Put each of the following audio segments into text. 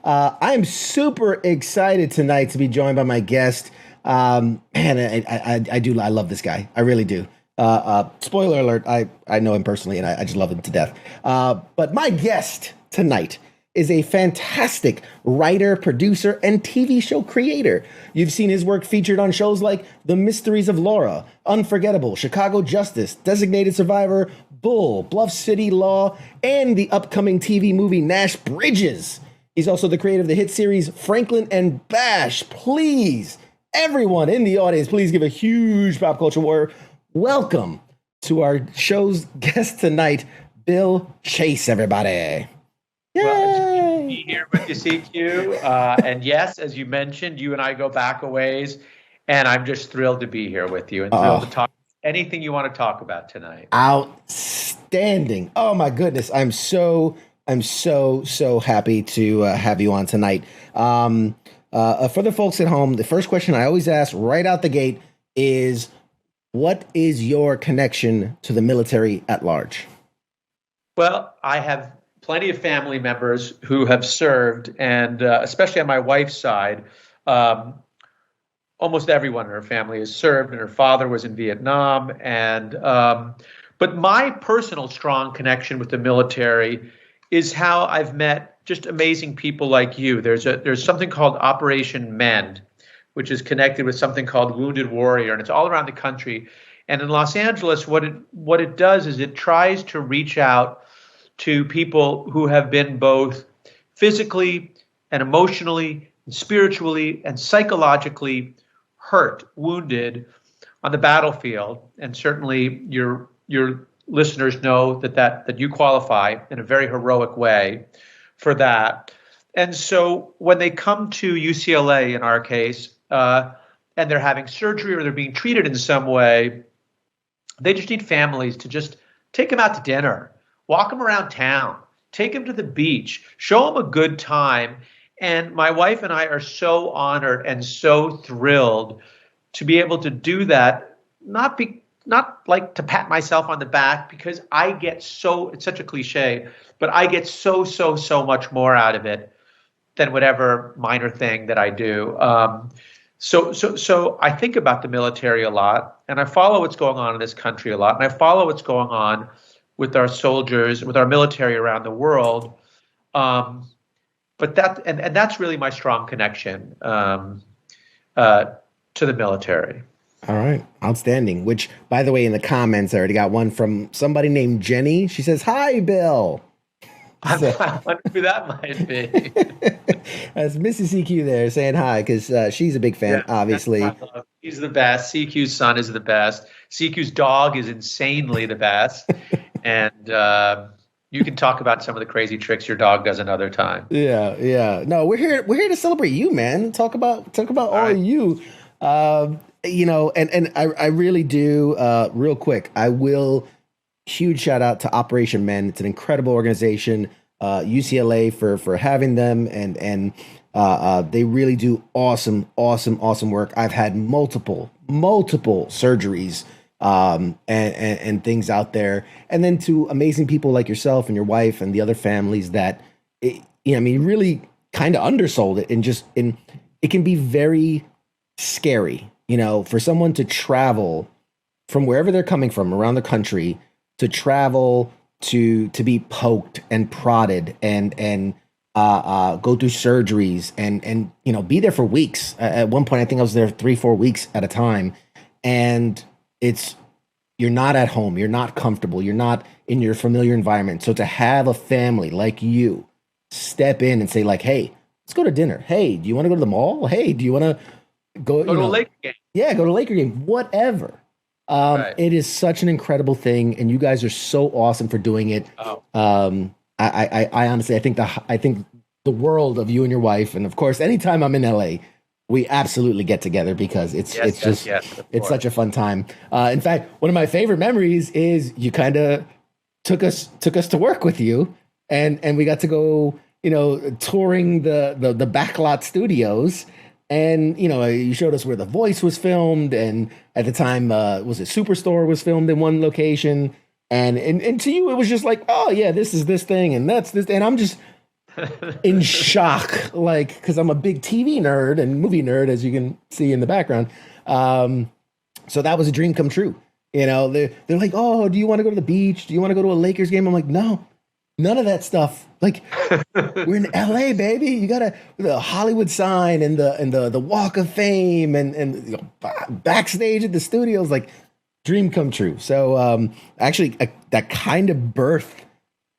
I'm super excited tonight to be joined by my guest. I love this guy. I really do. Spoiler alert, I know him personally and I just love him to death. But my guest tonight is a fantastic writer, producer, and TV show creator. You've seen his work featured on shows like The Mysteries of Laura, Unforgettable, Chicago Justice, Designated Survivor, Bull, Bluff City Law, and the upcoming TV movie Nash Bridges. He's also the creator of the hit series Franklin and Bash. Please, everyone in the audience, please give a huge pop culture war welcome to our show's guest tonight, Bill Chase, everybody. Yay! Well, it's good to be here with you, CQ. And yes, as you mentioned, you and I go back a ways, and I'm just thrilled to be here with you and thrilled to talk anything you want to talk about tonight. Outstanding. Oh my goodness. I'm so happy to have you on tonight. For the folks at home, the first question I always ask right out the gate is, what is your connection to the military at large? Well, I have plenty of family members who have served, and especially on my wife's side, almost everyone in her family has served, and her father was in Vietnam. And but my personal strong connection with the military is how I've met just amazing people like you. There's something called Operation Mend, which is connected with something called Wounded Warrior, and it's all around the country. And in Los Angeles, what it does is it tries to reach out to people who have been both physically and emotionally and spiritually and psychologically hurt, wounded on the battlefield. And certainly your listeners know that you qualify in a very heroic way for that. And so when they come to UCLA, in our case, and they're having surgery or they're being treated in some way, they just need families to just take them out to dinner, walk them around town, take them to the beach, show them a good time. And my wife and I are so honored and so thrilled to be able to do that, not like to pat myself on the back, because I get it's such a cliche, but I get so much more out of it than whatever minor thing that I do. So I think about the military a lot, and I follow what's going on in this country a lot, and I follow what's going on with our soldiers, with our military around the world. But that's really my strong connection to the military. All right. Outstanding. Which, by the way, in the comments, I already got one from somebody named Jenny. She says, "Hi, Bill." So, I wonder who that might be. That's Mrs. CQ there saying hi, because she's a big fan, obviously. He's the best. CQ's son is the best. CQ's dog is insanely the best. And you can talk about some of the crazy tricks your dog does another time. Yeah. No, we're here to celebrate you, man. Talk about all right. Of you. And I really do. Real quick, I will. Huge shout out to Operation Men. It's an incredible organization. UCLA for having them, and they really do awesome work. I've had multiple surgeries and things out there, and then to amazing people like yourself and your wife and the other families that really kind of undersold it, and it can be very scary, for someone to travel from wherever they're coming from around the country, to travel to be poked and prodded and go through surgeries and be there for weeks. At one point, I think I was there 3-4 weeks at a time, and you're not at home, you're not comfortable, you're not in your familiar environment. So to have a family like you step in and say like, "Hey, let's go to dinner. Hey, do you want to go to the mall? Hey, do you want to go to a Laker game? Yeah, go to a Laker game. Whatever." Right. It is such an incredible thing, and you guys are so awesome for doing it. Oh. I honestly, I think the world of you and your wife, and of course, anytime I'm in LA, we absolutely get together because it's such a fun time. In fact, one of my favorite memories is you kind of took us to work with you, and we got to go, touring the backlot studios. And, you showed us where The Voice was filmed. And at the time, was it Superstore was filmed in one location. And to you, it was just like, oh, yeah, this is this thing. And that's this. And I'm just in shock, like, because I'm a big TV nerd and movie nerd, as you can see in the background. So that was a dream come true. They're like, oh, do you want to go to the beach? Do you want to go to a Lakers game? I'm like, no, none of that stuff. Like, we're in LA, baby. You got the Hollywood sign and the Walk of Fame and backstage at the studios, like dream come true. So actually, that kind of birthed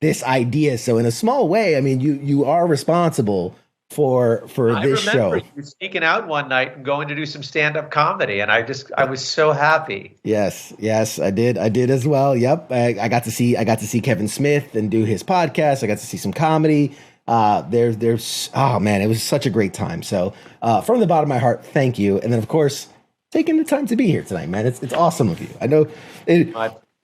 this idea. So in a small way, I mean, you are responsible for this show. I remember you sneaking out one night and going to do some stand-up comedy, and I was so happy. Yes, I did as well. Yep, I got to see Kevin Smith and do his podcast. I got to see some comedy. There's oh man, it was such a great time. So from the bottom of my heart, thank you. And then of course, taking the time to be here tonight, man. It's awesome of you. I know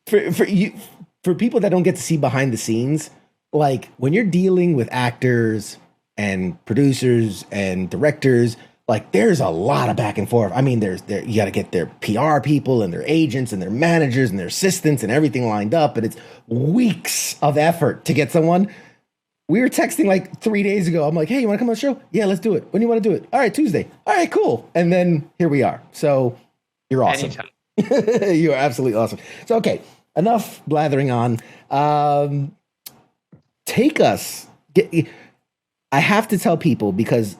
for people that don't get to see behind the scenes, like when you're dealing with actors and producers and directors, like there's a lot of back and forth. I mean, you got to get their PR people and their agents and their managers and their assistants and everything lined up. And it's weeks of effort to get someone. We were texting like 3 days ago. I'm like, hey, you want to come on the show? Yeah, let's do it. When do you want to do it? All right, Tuesday. All right, cool. And then here we are. So you're awesome. You are absolutely awesome. So, okay, enough blathering on. Take us. I have to tell people, because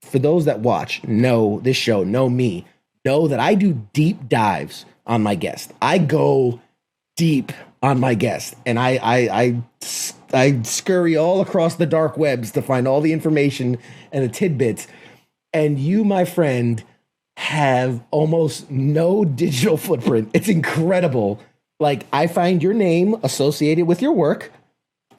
for those that watch, know this show, know me, know that I do deep dives on my guest. I go deep on my guest, and I scurry all across the dark webs to find all the information and the tidbits. And you, my friend, have almost no digital footprint. It's incredible. Like, I find your name associated with your work,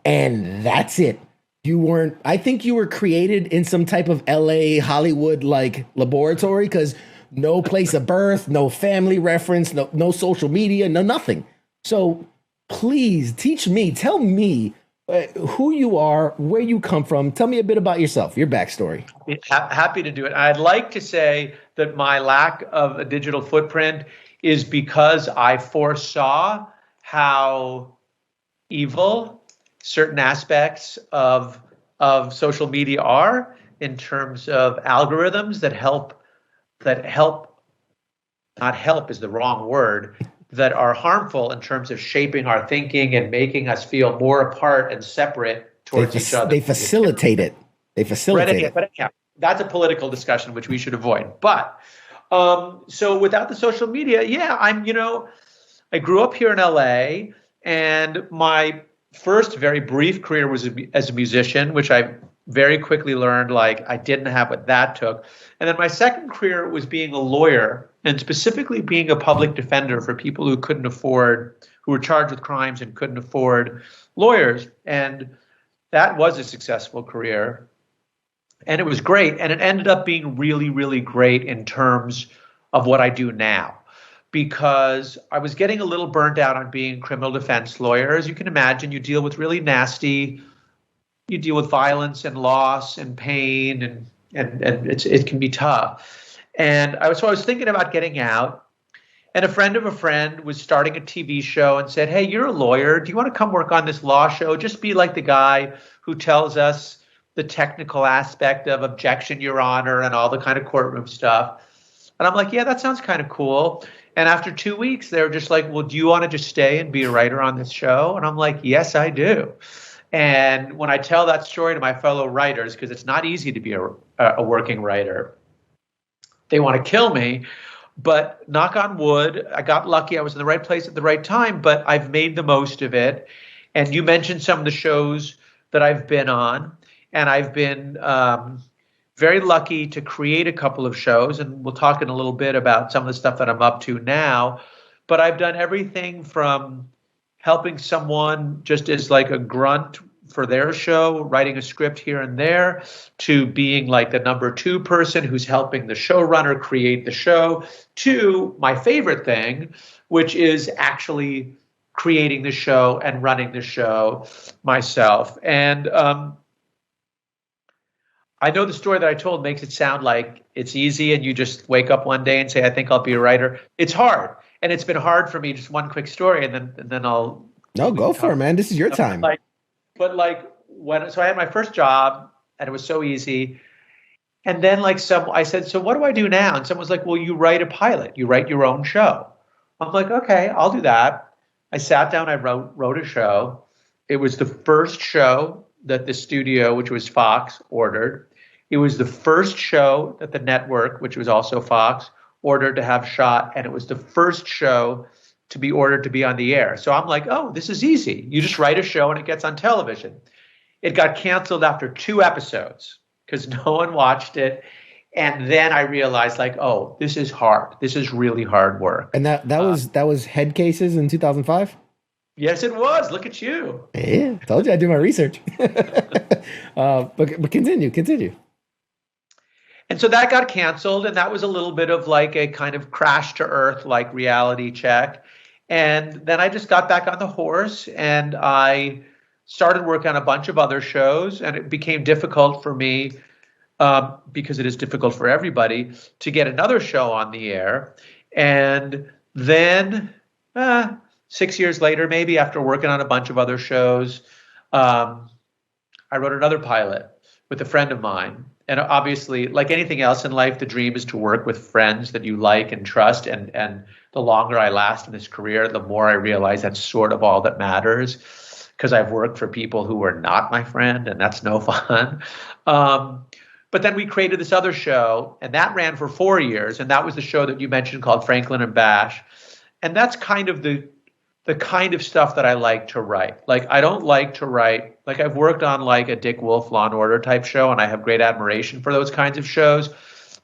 and that's it. I think you were created in some type of LA Hollywood like laboratory, because no place of birth, no family reference, no social media, no nothing. So please tell me who you are, where you come from. Tell me a bit about yourself, your backstory. Happy to do it. I'd like to say that my lack of a digital footprint is because I foresaw how evil certain aspects of social media are, in terms of algorithms that help, not help is the wrong word, that are harmful in terms of shaping our thinking and making us feel more apart and separate towards each other. They facilitate it. But yeah, that's a political discussion which we should avoid. But so without the social media, yeah, I grew up here in LA, and my first very brief career was as a musician, which I very quickly learned like I didn't have what that took. And then my second career was being a lawyer, and specifically being a public defender for people who were charged with crimes and couldn't afford lawyers. And that was a successful career. And it was great. And it ended up being really, really great in terms of what I do now, because I was getting a little burnt out on being a criminal defense lawyer. As you can imagine, you deal with you deal with violence and loss and pain, and it can be tough. And I was thinking about getting out, and a friend of a friend was starting a TV show and said, hey, you're a lawyer. Do you want to come work on this law show? Just be like the guy who tells us the technical aspect of objection, Your Honor, and all the kind of courtroom stuff. And I'm like, yeah, that sounds kind of cool. And after 2 weeks, they were just like, well, do you want to just stay and be a writer on this show? And I'm like, yes, I do. And when I tell that story to my fellow writers, because it's not easy to be a working writer, they want to kill me. But knock on wood, I got lucky. I was in the right place at the right time, but I've made the most of it. And you mentioned some of the shows that I've been on, and I've been very lucky to create a couple of shows, and we'll talk in a little bit about some of the stuff that I'm up to now. But I've done everything from helping someone just as like a grunt for their show, writing a script here and there, to being like the number 2 person who's helping the showrunner create the show, to my favorite thing, which is actually creating the show and running the show myself. And I know the story that I told makes it sound like it's easy and you just wake up one day and say, I think I'll be a writer. It's hard. And it's been hard for me. Just one quick story, and then I'll. No, go for it, man. This is your time. But so I had my first job and it was so easy. And then I said, so what do I do now? And someone was like, well, you write a pilot, you write your own show. I'm like, okay, I'll do that. I sat down, I wrote a show. It was the first show that the studio, which was Fox, ordered. It was the first show that the network, which was also Fox, ordered to have shot. And it was the first show to be ordered to be on the air. So I'm like, oh, this is easy. You just write a show and it gets on television. It got canceled after 2 episodes because no one watched it. And then I realized, oh, this is hard. This is really hard work. And that was Head Cases in 2005? Yes, it was. Look at you. Yeah, told you I do my research. But continue. And so that got canceled, and that was a little bit of a kind of crash to earth, reality check. And then I just got back on the horse, and I started working on a bunch of other shows, and it became difficult for me, because it is difficult for everybody, to get another show on the air. And then 6 years later, maybe, after working on a bunch of other shows, I wrote another pilot with a friend of mine. And obviously, like anything else in life, the dream is to work with friends that you like and trust. And the longer I last in this career, the more I realize that's sort of all that matters, because I've worked for people who were not my friend, and that's no fun. But then we created this other show, and that ran for 4 years. And that was the show that you mentioned called Franklin and Bash. And that's kind of the kind of stuff that I like to write. I don't like to write, I've worked on a Dick Wolf Law and Order type show, and I have great admiration for those kinds of shows,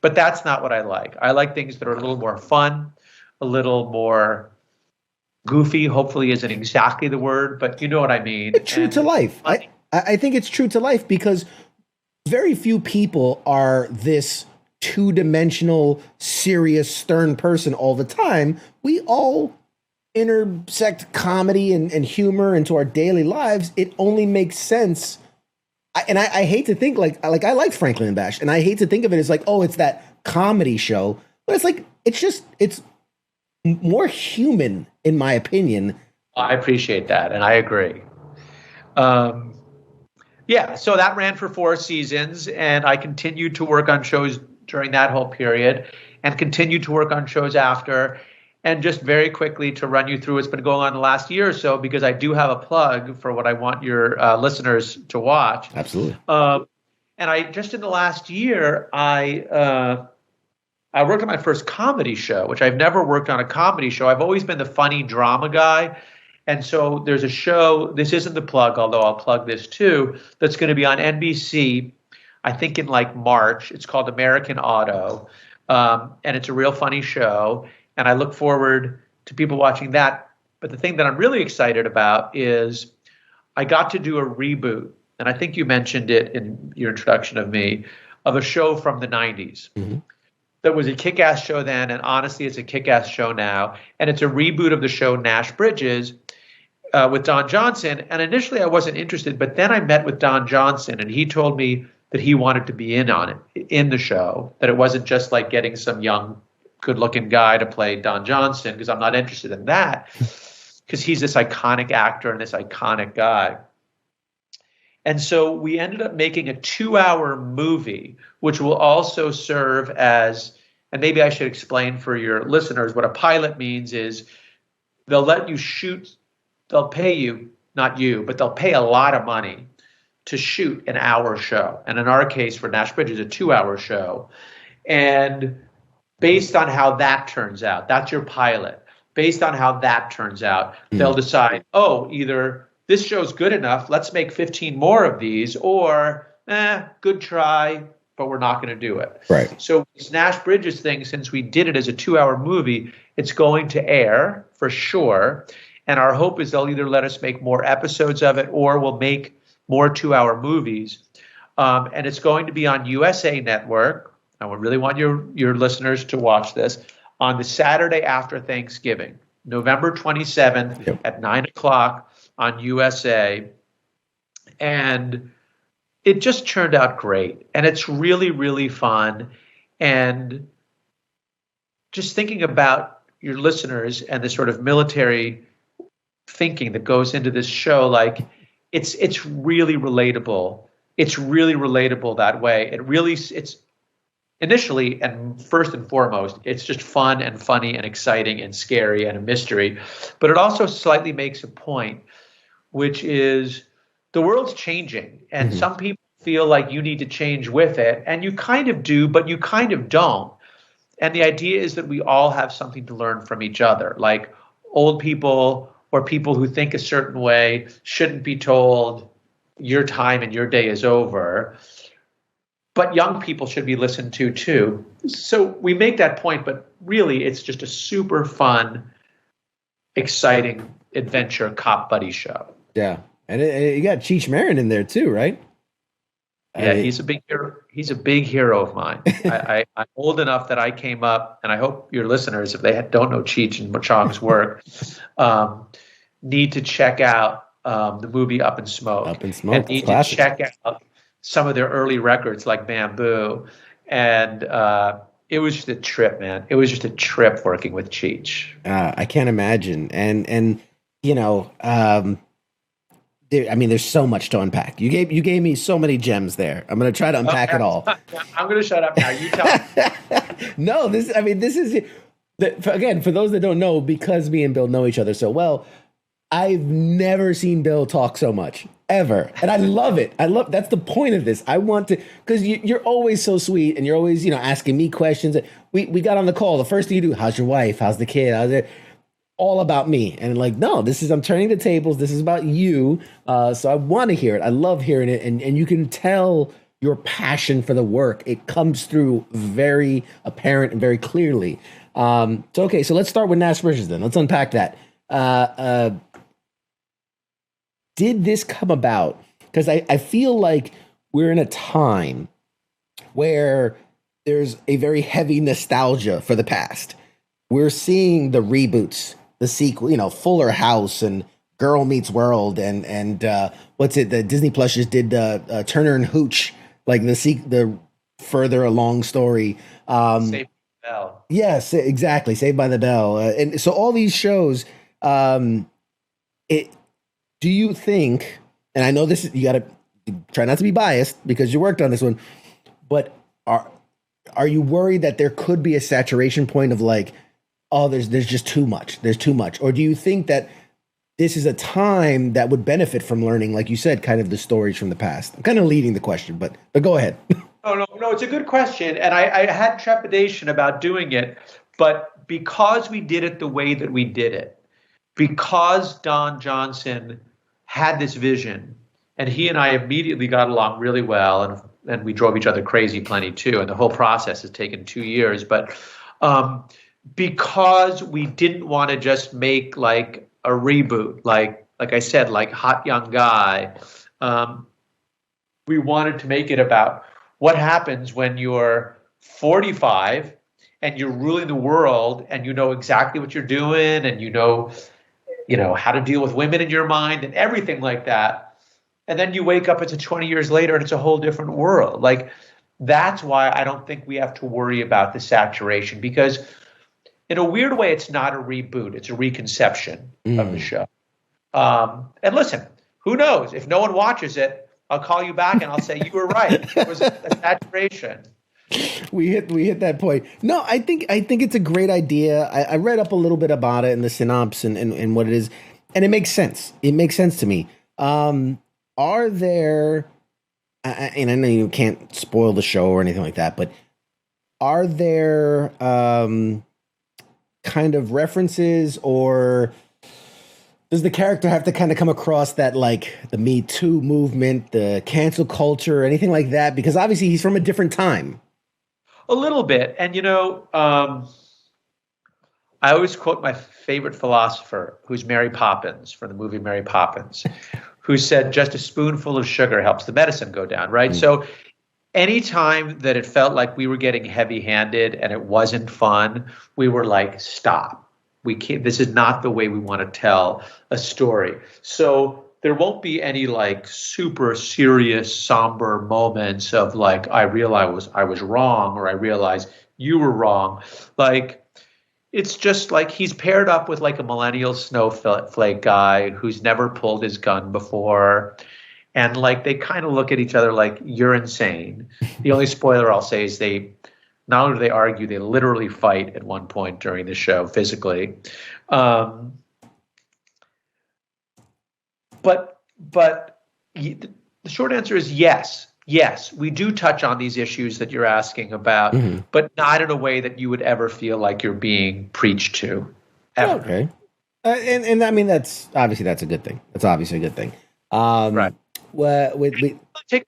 but that's not what I like. I like things that are a little more fun, a little more goofy, hopefully isn't exactly the word, but you know what I mean. True to life. I think it's true to life, because very few people are this two-dimensional, serious, stern person all the time. We all intersect comedy and humor into our daily lives. It only makes sense. I hate to think I liked Franklin and Bash, and I hate to think of it as oh, it's that comedy show, but it's more human, in my opinion. I appreciate that, and I agree. Yeah, so that ran for 4 seasons, and I continued to work on shows during that whole period, and continued to work on shows after. And just very quickly to run you through what's been going on the last year or so, because I do have a plug for what I want your listeners to watch. Absolutely. And I just in the last year, I worked on my first comedy show, which I've never worked on a comedy show. I've always been the funny drama guy. And so there's a show, this isn't the plug, although I'll plug this too, that's going to be on NBC, I think in March. It's called American Auto. And it's a real funny show. And I look forward to people watching that. But the thing that I'm really excited about is I got to do a reboot, and I think you mentioned it in your introduction of me, of a show from the 90s. Mm-hmm. That was a kick-ass show then, and honestly, it's a kick-ass show now. And it's a reboot of the show Nash Bridges with Don Johnson. And initially, I wasn't interested, but then I met with Don Johnson, and he told me that he wanted to be in on it, in the show, that it wasn't just getting some young good-looking guy to play Don Johnson, because I'm not interested in that, because he's this iconic actor and this iconic guy. And so we ended up making a 2-hour movie, which will also serve as, and maybe I should explain for your listeners what a pilot means is they'll let you shoot, they'll pay you, not you, but they'll pay a lot of money to shoot an hour show. And in our case, for Nash Bridges, a 2-hour show. And based on how that turns out, that's your pilot. Based on how that turns out, they'll decide, either this show's good enough, let's make 15 more of these, or, good try, but we're not going to do it. Right. So this Nash Bridges thing, since we did it as a 2-hour movie, it's going to air for sure. And our hope is they'll either let us make more episodes of it, or we'll make more 2-hour movies. And it's going to be on USA Network. I would really want your listeners to watch this on the Saturday after Thanksgiving, November 27th at 9:00 on USA. And it just turned out great. And it's really, really fun. And just thinking about your listeners and the sort of military thinking that goes into this show, it's really relatable. It's really relatable that way. It's initially and first and foremost, it's just fun and funny and exciting and scary and a mystery. But it also slightly makes a point, which is the world's changing, and Mhm. some people feel like you need to change with it, and you kind of do, but you kind of don't. And the idea is that we all have something to learn from each other. Like old people or people who think a certain way shouldn't be told your time and your day is over. But young people should be listened to too. So we make that point, but really it's just a super fun, exciting adventure cop buddy show. Yeah, and you got Cheech Marin in there too, right? I Yeah, mean, he's a big hero. He's a big hero of mine. I'm old enough that I came up, and I hope your listeners, if they don't know Cheech and Chong's work, um, need to check out the movie Up in Smoke, Up in and Smoke, it's need to classic. check out some of their early records like Bamboo. And it was just a trip, man. It was just a trip working with Cheech. I can't imagine, and you know, I mean, there's so much to unpack. You gave me so many gems there. I'm gonna try to unpack it all. I'm going to shut up now. You tell me. No, this is again for those that don't know, because me and Bill know each other so well. I've never seen Bill talk so much ever, and I love it. That's the point of this. I want to, because you're always so sweet, and you're always asking me questions. We got on the call. The first thing you do, how's your wife? How's the kid? How's it? All about me, and like, no, I'm turning the tables. This is about you. So I want to hear it. I love hearing it, and you can tell your passion for the work. It comes through very apparent and very clearly. So okay, so let's start with Nash Bridges then. Let's unpack that. Did this come about? Because I feel like we're in a time where there's a very heavy nostalgia for the past. We're seeing the reboots, the sequel, Fuller House and Girl Meets World, and what's it? The Disney Plus just did Turner and Hooch, like the further along story. Save the Bell. Yes, exactly. Saved by the Bell, and so all these shows. It. Do you think? And I know this. You got to try not to be biased because you worked on this one, but are you worried that there could be a saturation point of like, oh, there's just too much. There's too much. Or do you think that this is a time that would benefit from learning, like you said, kind of the stories from the past? I'm kind of leading the question, but go ahead. No, it's a good question. And I had trepidation about doing it, but because we did it the way that we did it, because Don Johnson had this vision, and he and I immediately got along really well, and we drove each other crazy plenty too. And the whole process has taken 2 years, but because we didn't want to just make like a reboot, like I said, like Hot Young Guy, we wanted to make it about what happens when you're 45 and you're ruling the world, and you know exactly what you're doing, and you know how to deal with women in your mind and everything like that. And then you wake up, it's 20 years later, and it's a whole different world. Like, that's why I don't think we have to worry about the saturation, because in a weird way, it's not a reboot. It's a reconception of the show. And listen, who knows? If no one watches it, I'll call you back and I'll say you were right. It was a saturation. We hit that point. No, I think it's a great idea. I read up a little bit about it and the synopsis and what it is, and it makes sense. It makes sense to me. Are there, and I know you can't spoil the show or anything like that, but are there kind of references, or does the character have to kind of come across that, like the Me Too movement, the cancel culture, or anything like that? Because obviously he's from a different time. A little bit. And, I always quote my favorite philosopher, who's Mary Poppins from the movie Mary Poppins, who said, just a spoonful of sugar helps the medicine go down, right? So anytime that it felt like we were getting heavy-handed and it wasn't fun, we were like, stop. We can't, this is not the way we want to tell a story. So there won't be any like super serious, somber moments of like, I realized I was wrong, or I realized you were wrong. Like, it's just like he's paired up with like a millennial snowflake guy who's never pulled his gun before. And like they kind of look at each other like, you're insane. The only spoiler I'll say is they not only do they argue, they literally fight at one point during the show physically. Um, but the short answer is yes. Yes, we do touch on these issues that you're asking about, but not in a way that you would ever feel like you're being preached to. Ever. Okay. And I mean, that's a good thing. That's obviously a good thing. Right. Well,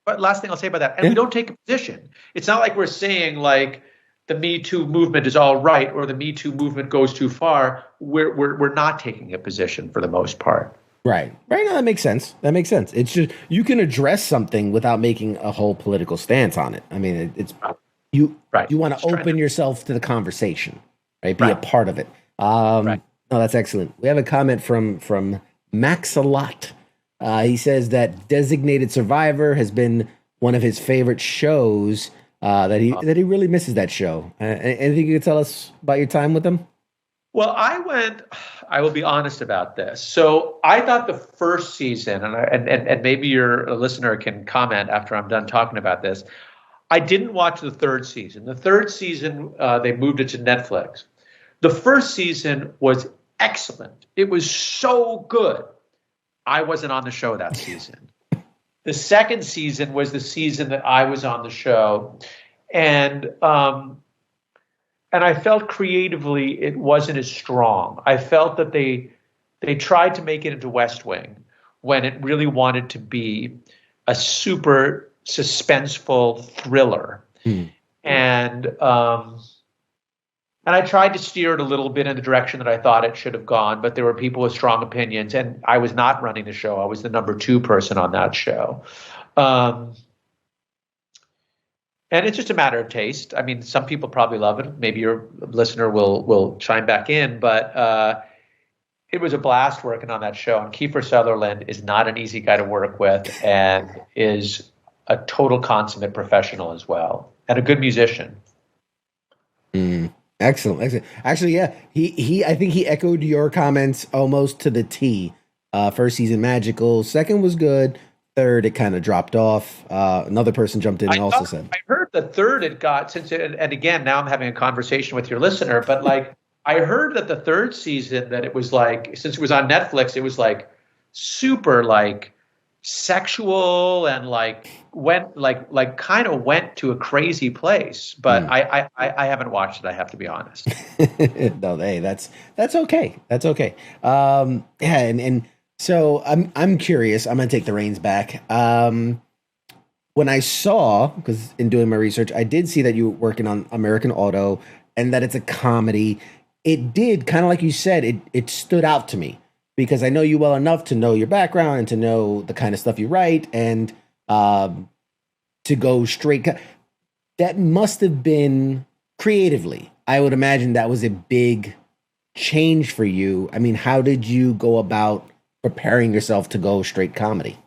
But last thing I'll say about that, and we don't take a position. It's not like we're saying like the Me Too movement is all right or the Me Too movement goes too far. We're not taking a position for the most part. Right. No, that makes sense. It's just you can address something without making a whole political stance on it. I mean, it's you want to open yourself to the conversation, right? Be a part of it. No, that's excellent. We have a comment from Max-a-Lot. He says that Designated Survivor has been one of his favorite shows. That he really misses that show. Anything you could tell us about your time with them? Well, I will be honest about this. So I thought the first season, and maybe your listener can comment after I'm done talking about this. I didn't watch the third season. The third season, they moved it to Netflix. The first season was excellent. It was so good. I wasn't on the show that season. The second season was the season that I was on the show. And I felt creatively it wasn't as strong. I felt that they tried to make it into West Wing when it really wanted to be a super suspenseful thriller. And I tried to steer it a little bit in the direction that I thought it should have gone, but there were people with strong opinions, and I was not running the show. I was the number 2 person on that show. And it's just a matter of taste. I mean, some people probably love it. Maybe your listener will chime back in, but it was a blast working on that show. And Kiefer Sutherland is not an easy guy to work with and is a total consummate professional as well, and a good musician. Excellent. Actually, yeah, he I think he echoed your comments almost to the T. First season magical, second was good. Third, it kind of dropped off. Another person jumped in and also said, I heard the third it got and again, now I'm having a conversation with your listener, but like I heard that the third season that it was like, since it was on Netflix, it was like super like sexual and like went like kind of went to a crazy place. But I haven't watched it. I have to be honest. No, hey, that's okay. That's okay. Yeah, and so I'm curious. I'm gonna take the reins back. When I saw, because in doing my research, I did see that you were working on American Auto and that it's a comedy. It did kind of like you said. It stood out to me because I know you well enough to know your background and to know the kind of stuff you write and to go straight. That must have been creatively. I would imagine that was a big change for you. I mean, how did you go about preparing yourself to go straight comedy?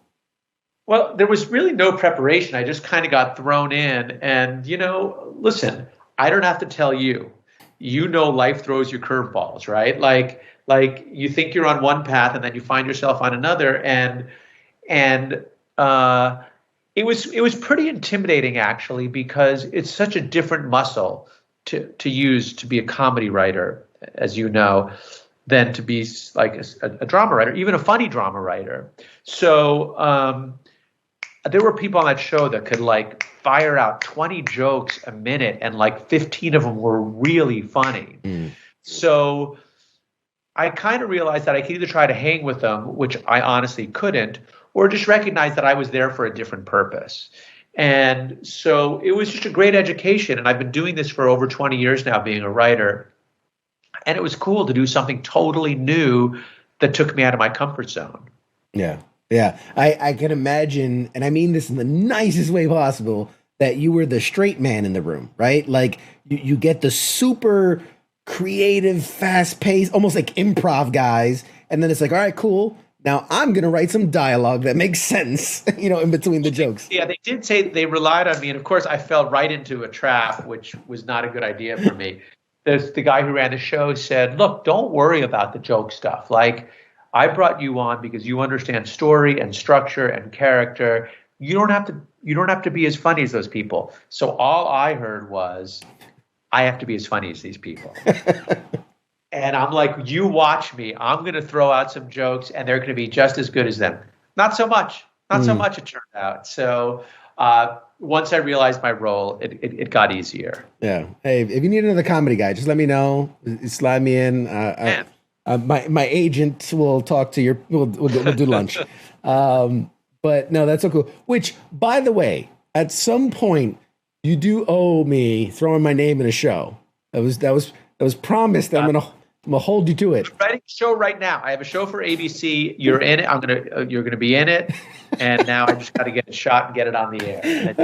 Well, there was really no preparation. I just kind of got thrown in. And, listen, I don't have to tell you. Life throws you curveballs, right? Like you think you're on one path and then you find yourself on another. And it was pretty intimidating, actually, because it's such a different muscle to use to be a comedy writer, as you know, than to be like a drama writer, even a funny drama writer. So there were people on that show that could like fire out 20 jokes a minute and like 15 of them were really funny. So I kind of realized that I could either try to hang with them, which I honestly couldn't, or just recognize that I was there for a different purpose. And so it was just a great education. And I've been doing this for over 20 years now, being a writer. And it was cool to do something totally new that took me out of my comfort zone. Yeah. Yeah. I can imagine, and I mean this in the nicest way possible, that you were the straight man in the room, right? Like you get the super creative, fast paced, almost like improv guys. And then it's like, all right, cool. Now I'm going to write some dialogue that makes sense, in between the jokes. Yeah, they did say they relied on me. And of course, I fell right into a trap, which was not a good idea for me. the guy who ran the show said, "Look, don't worry about the joke stuff. Like, I brought you on because you understand story and structure and character. You don't have to be as funny as those people." So all I heard was, "I have to be as funny as these people." And I'm like, "You watch me. I'm going to throw out some jokes, and they're going to be just as good as them." Not so much. Not so much, it turned out. So once I realized my role, it got easier. Yeah. Hey, if you need another comedy guy, just let me know. Slide me in. My agent will talk to your. We'll do lunch. But no, that's so cool. Which, by the way, at some point, you do owe me throwing my name in a show. That was promised. That I'm gonna hold you to it. I'm writing a show right now. I have a show for ABC. You're in it. You're gonna be in it. And now I just got to get it shot and get it on the air.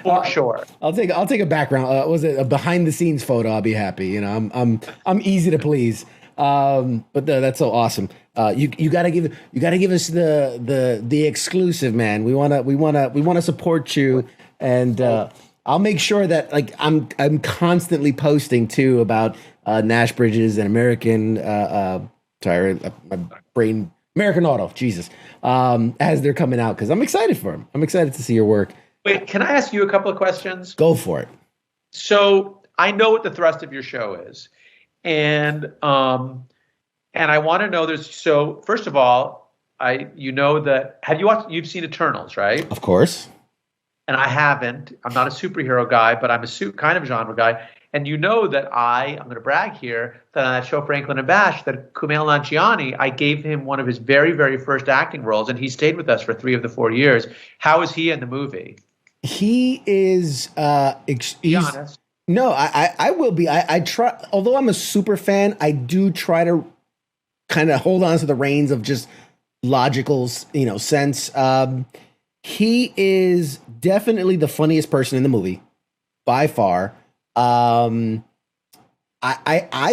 For sure. I'll take a background. Was it a behind the scenes photo? I'll be happy. You know, I'm easy to please. But that's so awesome. You gotta give us the exclusive, man. We wanna support you, and I'll make sure that like I'm constantly posting too about Nash Bridges and American. Sorry, my brain. American Auto, Jesus, as they're coming out, because I'm excited for them. I'm excited to see your work. Wait, can I ask you a couple of questions? Go for it. So I know what the thrust of your show is, and I want to know this. So first of all, you've seen Eternals, right? Of course. And I haven't. I'm not a superhero guy, but I'm a kind of genre guy. And you know that I'm going to brag here, that on that show, Franklin and Bash, that Kumail Nanjiani, I gave him one of his very, very first acting roles, and he stayed with us for 3 of the 4 years. How is he in the movie? He is. Be honest. No, I will be. I try. Although I'm a super fan, I do try to kind of hold on to the reins of just logical, sense. He is definitely the funniest person in the movie, by far. I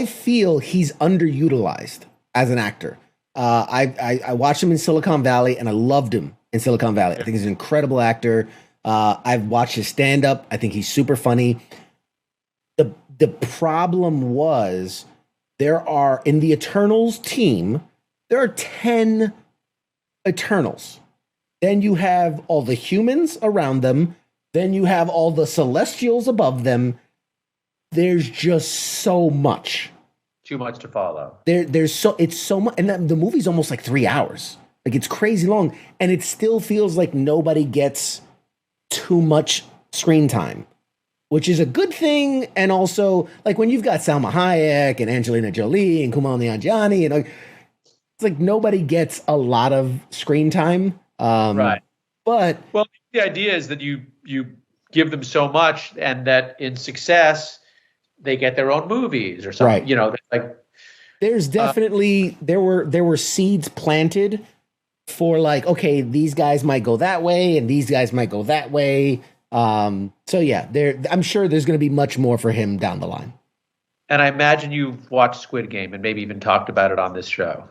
feel he's underutilized as an actor. I watched him in Silicon Valley and I loved him in Silicon Valley. I think he's an incredible actor. I've watched his stand up. I think he's super funny. The problem was in the Eternals team, there are 10 Eternals. Then you have all the humans around them. Then you have all the Celestials above them. There's just so much. Too much to follow. It's so much, and the movie's almost like 3 hours. Like it's crazy long, and it still feels like nobody gets too much screen time, which is a good thing. And also, like when you've got Salma Hayek and Angelina Jolie and Kumail Nanjiani, and it's like nobody gets a lot of screen time. Right. But the idea is that you give them so much, and that in success they get their own movies or something. Right. There's definitely there were seeds planted for like, okay, these guys might go that way and these guys might go that way. So yeah, I'm sure there's going to be much more for him down the line. And I imagine you've watched Squid Game and maybe even talked about it on this show.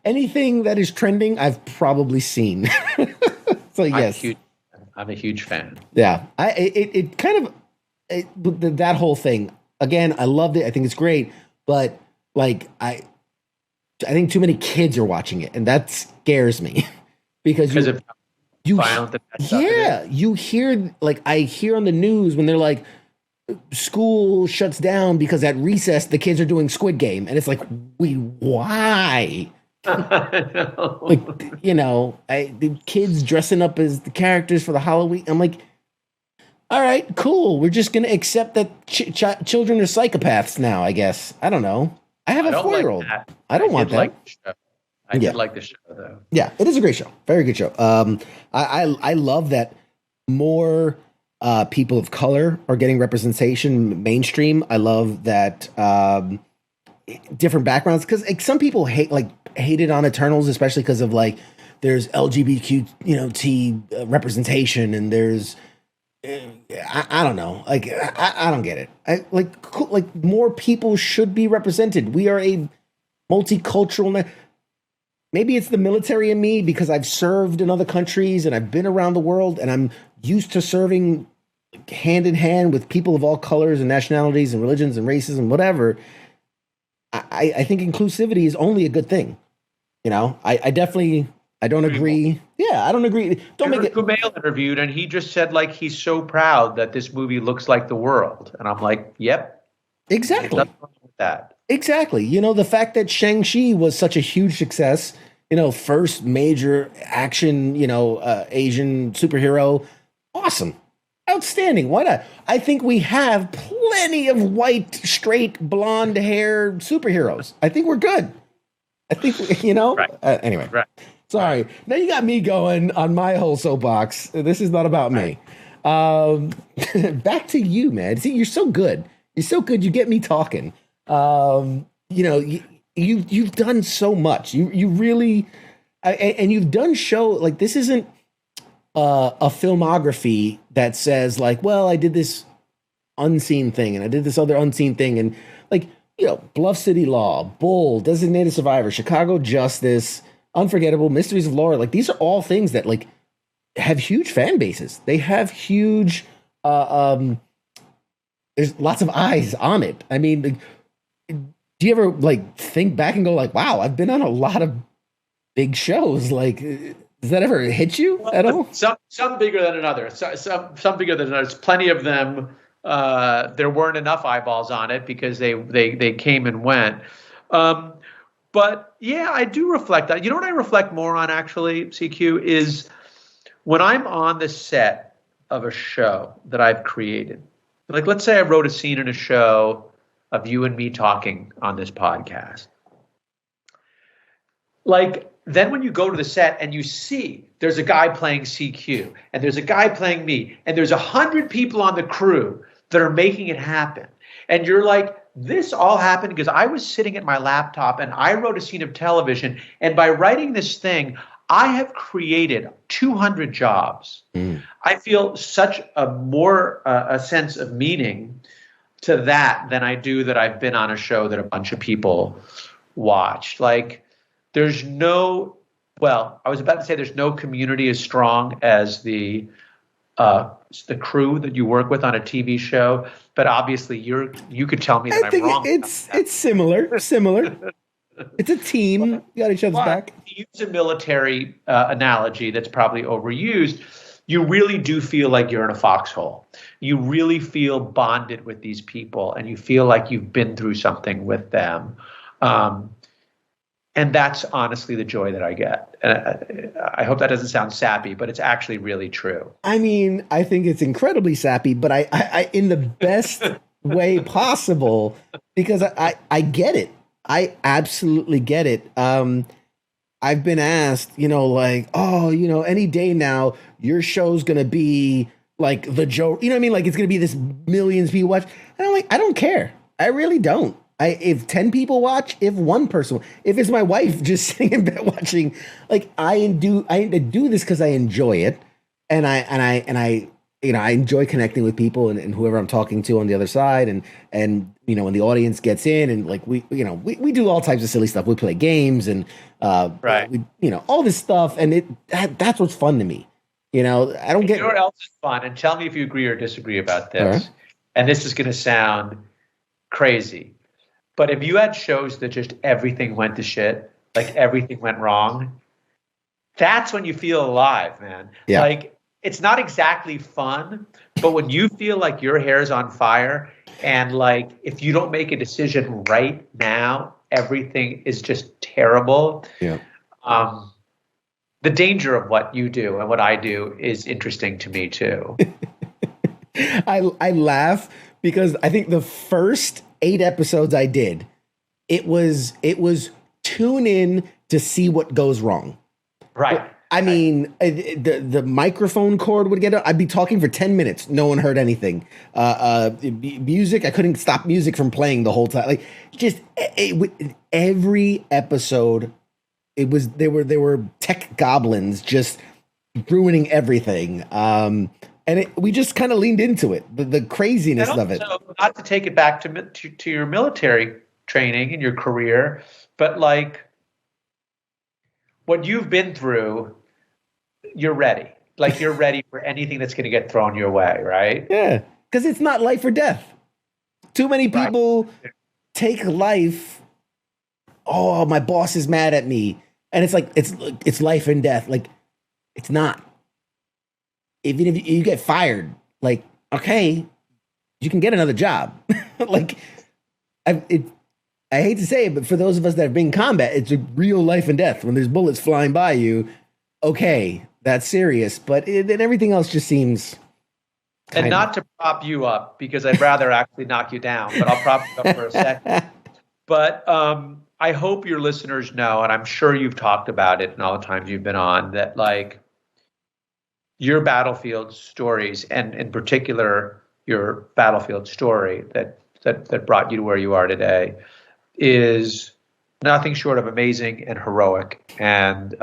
Anything that is trending, I've probably seen. So yes, I'm a huge fan. Yeah, that whole thing. Again, I loved it. I think it's great, but like I think too many kids are watching it, and that scares me because you violent. Yeah, you hear I hear on the news when they're like, school shuts down because at recess the kids are doing Squid Game, and it's like, why? The kids dressing up as the characters for the Halloween. I'm like, all right, cool. We're just gonna accept that children are psychopaths now. I guess I don't know. I have a 4-year-old. I don't want that. I did like the show though. Yeah, it is a great show. Very good show. I love that more people of color are getting representation mainstream. I love that different backgrounds, because some people hated on Eternals, especially because of there's LGBTQ representation, and there's I don't know, I don't get it. More people should be represented. We are a multicultural. Maybe it's the military in me, because I've served in other countries and I've been around the world and I'm used to serving hand in hand with people of all colors and nationalities and religions and races and whatever, I think inclusivity is only a good thing. You know, I definitely, I don't agree. Yeah, I don't agree. Don't make it. Kumail interviewed, and he just said like he's so proud that this movie looks like the world, and I'm like, yep, there's Exactly. nothing wrong with that. Exactly. You know, the fact that Shang-Chi was such a huge success, you know, first major action, Asian superhero, awesome. Outstanding. Why not? I think we have plenty of white, straight, blonde hair superheroes. I think we're good. I think, Right, anyway, right, right. sorry. Now you got me going on my whole soapbox. This is not about Right. me. Um, back to you, man. See, you're so good. You're so good. You get me talking. You've done so much. You really, and you've done show like this isn't a filmography that says like, well, I did this unseen thing and I did this other unseen thing and like Bluff City Law, Bull, Designated Survivor, Chicago Justice, Unforgettable, Mysteries of Laura. Like these are all things that like have huge fan bases. They have huge. There's lots of eyes on it. I mean, like, do you ever like think back and go like, wow, I've been on a lot of big shows. Like, does that ever hit you at all? Some bigger than another. Some bigger than others. Plenty of them. There weren't enough eyeballs on it because they came and went. But yeah, I do reflect on. You know what I reflect more on actually, CQ, is when I'm on the set of a show that I've created. Like, let's say I wrote a scene in a show of you and me talking on this podcast. Like, then when you go to the set and you see there's a guy playing CQ and there's a guy playing me and there's 100 people on the crew that are making it happen. And you're like, this all happened because I was sitting at my laptop and I wrote a scene of television. And by writing this thing, I have created 200 jobs. I feel such a sense of meaning to that than I do that I've been on a show that a bunch of people watched. Like, there's no, well, I was about to say there's no community as strong as the crew that you work with on a TV show, but obviously you could tell me that I I'm think wrong. it's similar. Similar. It's a team. You got each other's back. To use a military analogy that's probably overused, you really do feel like you're in a foxhole. You really feel bonded with these people, and you feel like you've been through something with them. And that's honestly the joy that I get. And I hope that doesn't sound sappy, but it's actually really true. I mean, I think it's incredibly sappy, but I in the best way possible because I get it. I absolutely get it. I've been asked, like, oh, any day now, your show's gonna be like the Joe, you know what I mean? Like it's gonna be this millions of people watch. And I'm like, I don't care. I really don't. If 10 people watch, if one person, if it's my wife just sitting in bed watching, like I do this because I enjoy it, and I enjoy connecting with people and whoever I'm talking to on the other side, and when the audience gets in and like we do all types of silly stuff. We play games and Right. All this stuff, and that's what's fun to me. I don't get. You know what else is fun? And tell me if you agree or disagree about this. All right. And this is going to sound crazy. But if you had shows that just everything went to shit, like everything went wrong, that's when you feel alive, man. Yeah. Like it's not exactly fun, but when you feel like your hair's on fire and like if you don't make a decision right now, everything is just terrible. Yeah. The danger of what you do and what I do is interesting to me too. I laugh because I think the first 8 episodes I did, it was tune in to see what goes wrong. Right. I mean, the microphone cord would get up. I'd be talking for 10 minutes. No one heard anything. Music, I couldn't stop music from playing the whole time. Like just every episode, there were tech goblins just ruining everything. And we just kind of leaned into it, the craziness of it. Not to take it back to your military training and your career, but like what you've been through, you're ready. Like you're ready for anything that's going to get thrown your way, right? Yeah, because it's not life or death. Too many people take life. Oh, my boss is mad at me, and it's like it's life and death. Like it's not. Even if you get fired, like okay, you can get another job. Like I hate to say it, but for those of us that have been in combat, it's a real life and death. When there's bullets flying by you, okay, that's serious. But then everything else just seems. And not to prop you up, because I'd rather actually knock you down, but I'll prop you up for a second. But I hope your listeners know, and I'm sure you've talked about it in all the times you've been on, that like your battlefield stories, and in particular your battlefield story that brought you to where you are today, is nothing short of amazing and heroic. And,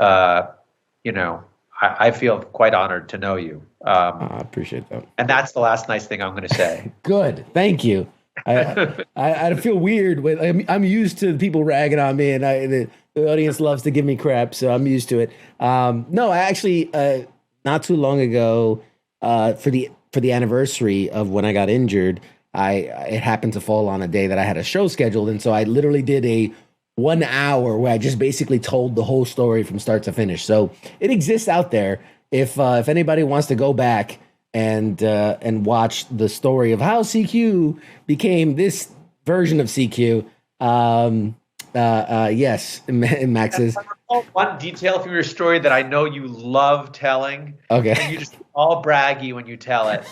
I feel quite honored to know you. I appreciate that. And that's the last nice thing I'm going to say. Good. Thank you. I feel weird when I'm used to people ragging on me, and the audience loves to give me crap, so I'm used to it. No, I actually, not too long ago, for the anniversary of when I got injured, it happened to fall on a day that I had a show scheduled, and so I literally did a 1 hour where I just basically told the whole story from start to finish. So it exists out there. If anybody wants to go back and watch the story of how CQ became this version of CQ, yes, Max is. One detail from your story that I know you love telling. Okay. And you just all braggy when you tell it.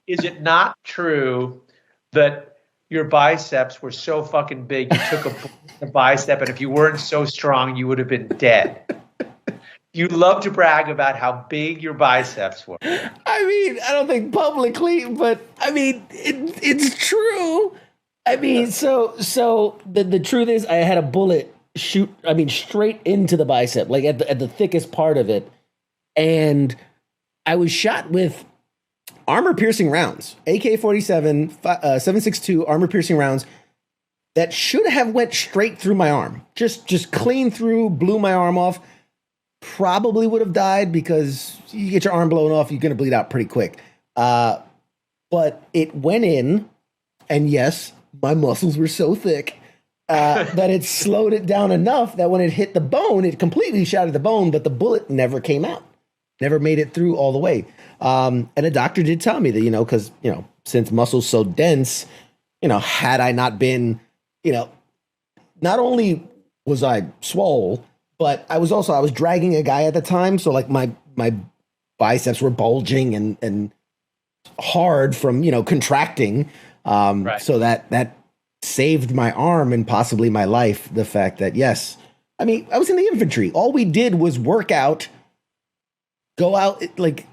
Is it not true that your biceps were so fucking big you took a bicep, and if you weren't so strong, you would have been dead? You love to brag about how big your biceps were. I mean, I don't think publicly, but I mean, it's true. I mean, so the truth is, I had a bullet shoot, I mean, straight into the bicep, like at the thickest part of it, and I was shot with armor-piercing rounds, AK-47, 7.62 armor-piercing rounds that should have went straight through my arm, just clean through, blew my arm off. Probably would have died because you get your arm blown off, you're going to bleed out pretty quick. But it went in, and yes, my muscles were so thick that it slowed it down enough that when it hit the bone, it completely shattered the bone, but the bullet never came out, never made it through all the way. And a doctor did tell me that, because, since muscle's so dense, had I not been, not only was I swole, but I was dragging a guy at the time. So like my biceps were bulging and hard from, contracting. Right. So that saved my arm and possibly my life. The fact that, yes, I mean, I was in the infantry. All we did was work out, go out like,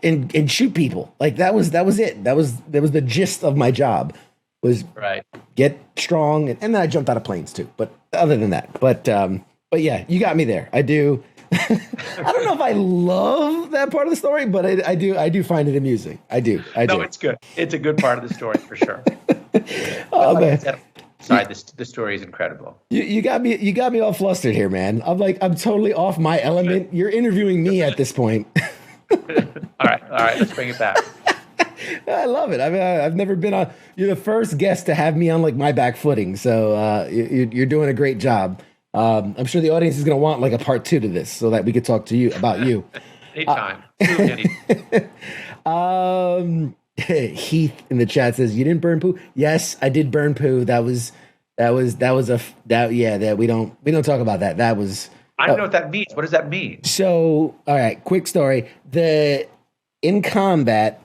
and shoot people. Like that was it. That was the gist of my job, was get strong. And then I jumped out of planes too. But other than that, but yeah, you got me there. I do. I don't know if I love that part of the story, but I do find it amusing. I do. No, it's good. It's a good part of the story for sure. Oh man. Sorry, the story is incredible. You got me all flustered here, man. I'm totally off my element. You're interviewing me at this point. All right, let's bring it back. I love it. I mean, I've never been on. You're the first guest to have me on like my back footing, so you're doing a great job. I'm sure the audience is going to want like a part 2 to this, so that we could talk to you about you. Anytime. Heath in the chat says, "You didn't burn poo." Yes, I did burn poo. That we don't talk about that. That was. I don't know what that means. What does that mean? So, all right, quick story. In combat,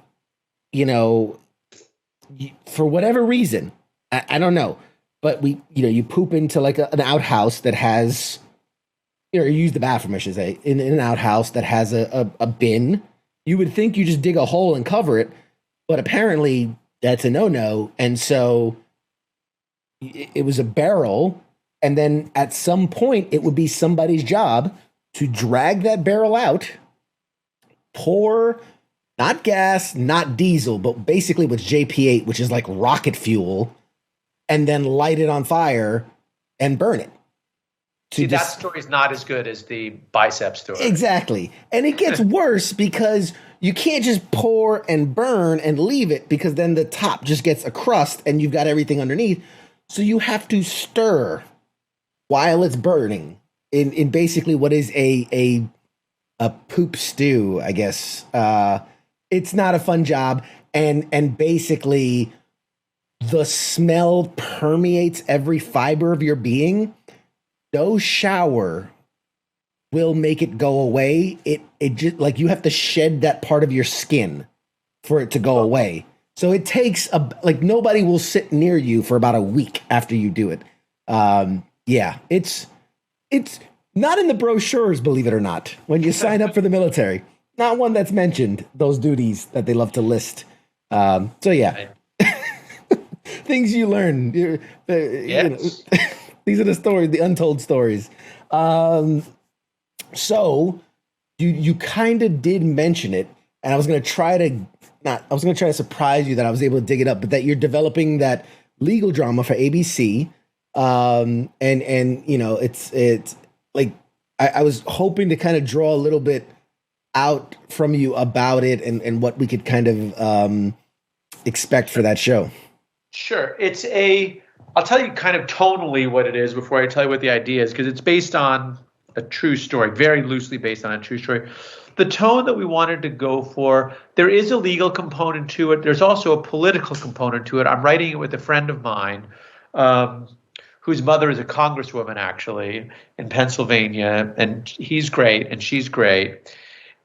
for whatever reason, I don't know, but you poop into like an outhouse that has, you use the bathroom, I should say, in an outhouse that has a bin. You would think you just dig a hole and cover it, but apparently that's a no-no. And so it was a barrel. And then at some point, it would be somebody's job to drag that barrel out, pour not gas, not diesel, but basically with JP8, which is like rocket fuel, and then light it on fire and burn it. See, that story is not as good as the bicep story. Exactly. And it gets worse because you can't just pour and burn and leave it, because then the top just gets a crust and you've got everything underneath. So you have to stir while it's burning in basically what is a poop stew, I guess. It's not a fun job. And basically the smell permeates every fiber of your being. No shower will make it go away. It just, like, you have to shed that part of your skin for it to go away. So it takes nobody will sit near you for about a week after you do it. Yeah, it's not in the brochures, believe it or not, when you sign up for the military. Not one that's mentioned, those duties that they love to list. So yeah, things you learn. Yes. These are the stories, the untold stories. So you kind of did mention it, and I was going to try to surprise you that I was able to dig it up, but that you're developing that legal drama for ABC. And it's like, I was hoping to kind of draw a little bit out from you about it and what we could kind of expect for that show. Sure. I'll tell you kind of tonally what it is before I tell you what the idea is, because it's based on a true story, very loosely based on a true story. The tone that we wanted to go for, there is a legal component to it. There's also a political component to it. I'm writing it with a friend of mine, whose mother is a congresswoman, actually, in Pennsylvania, and he's great and she's great.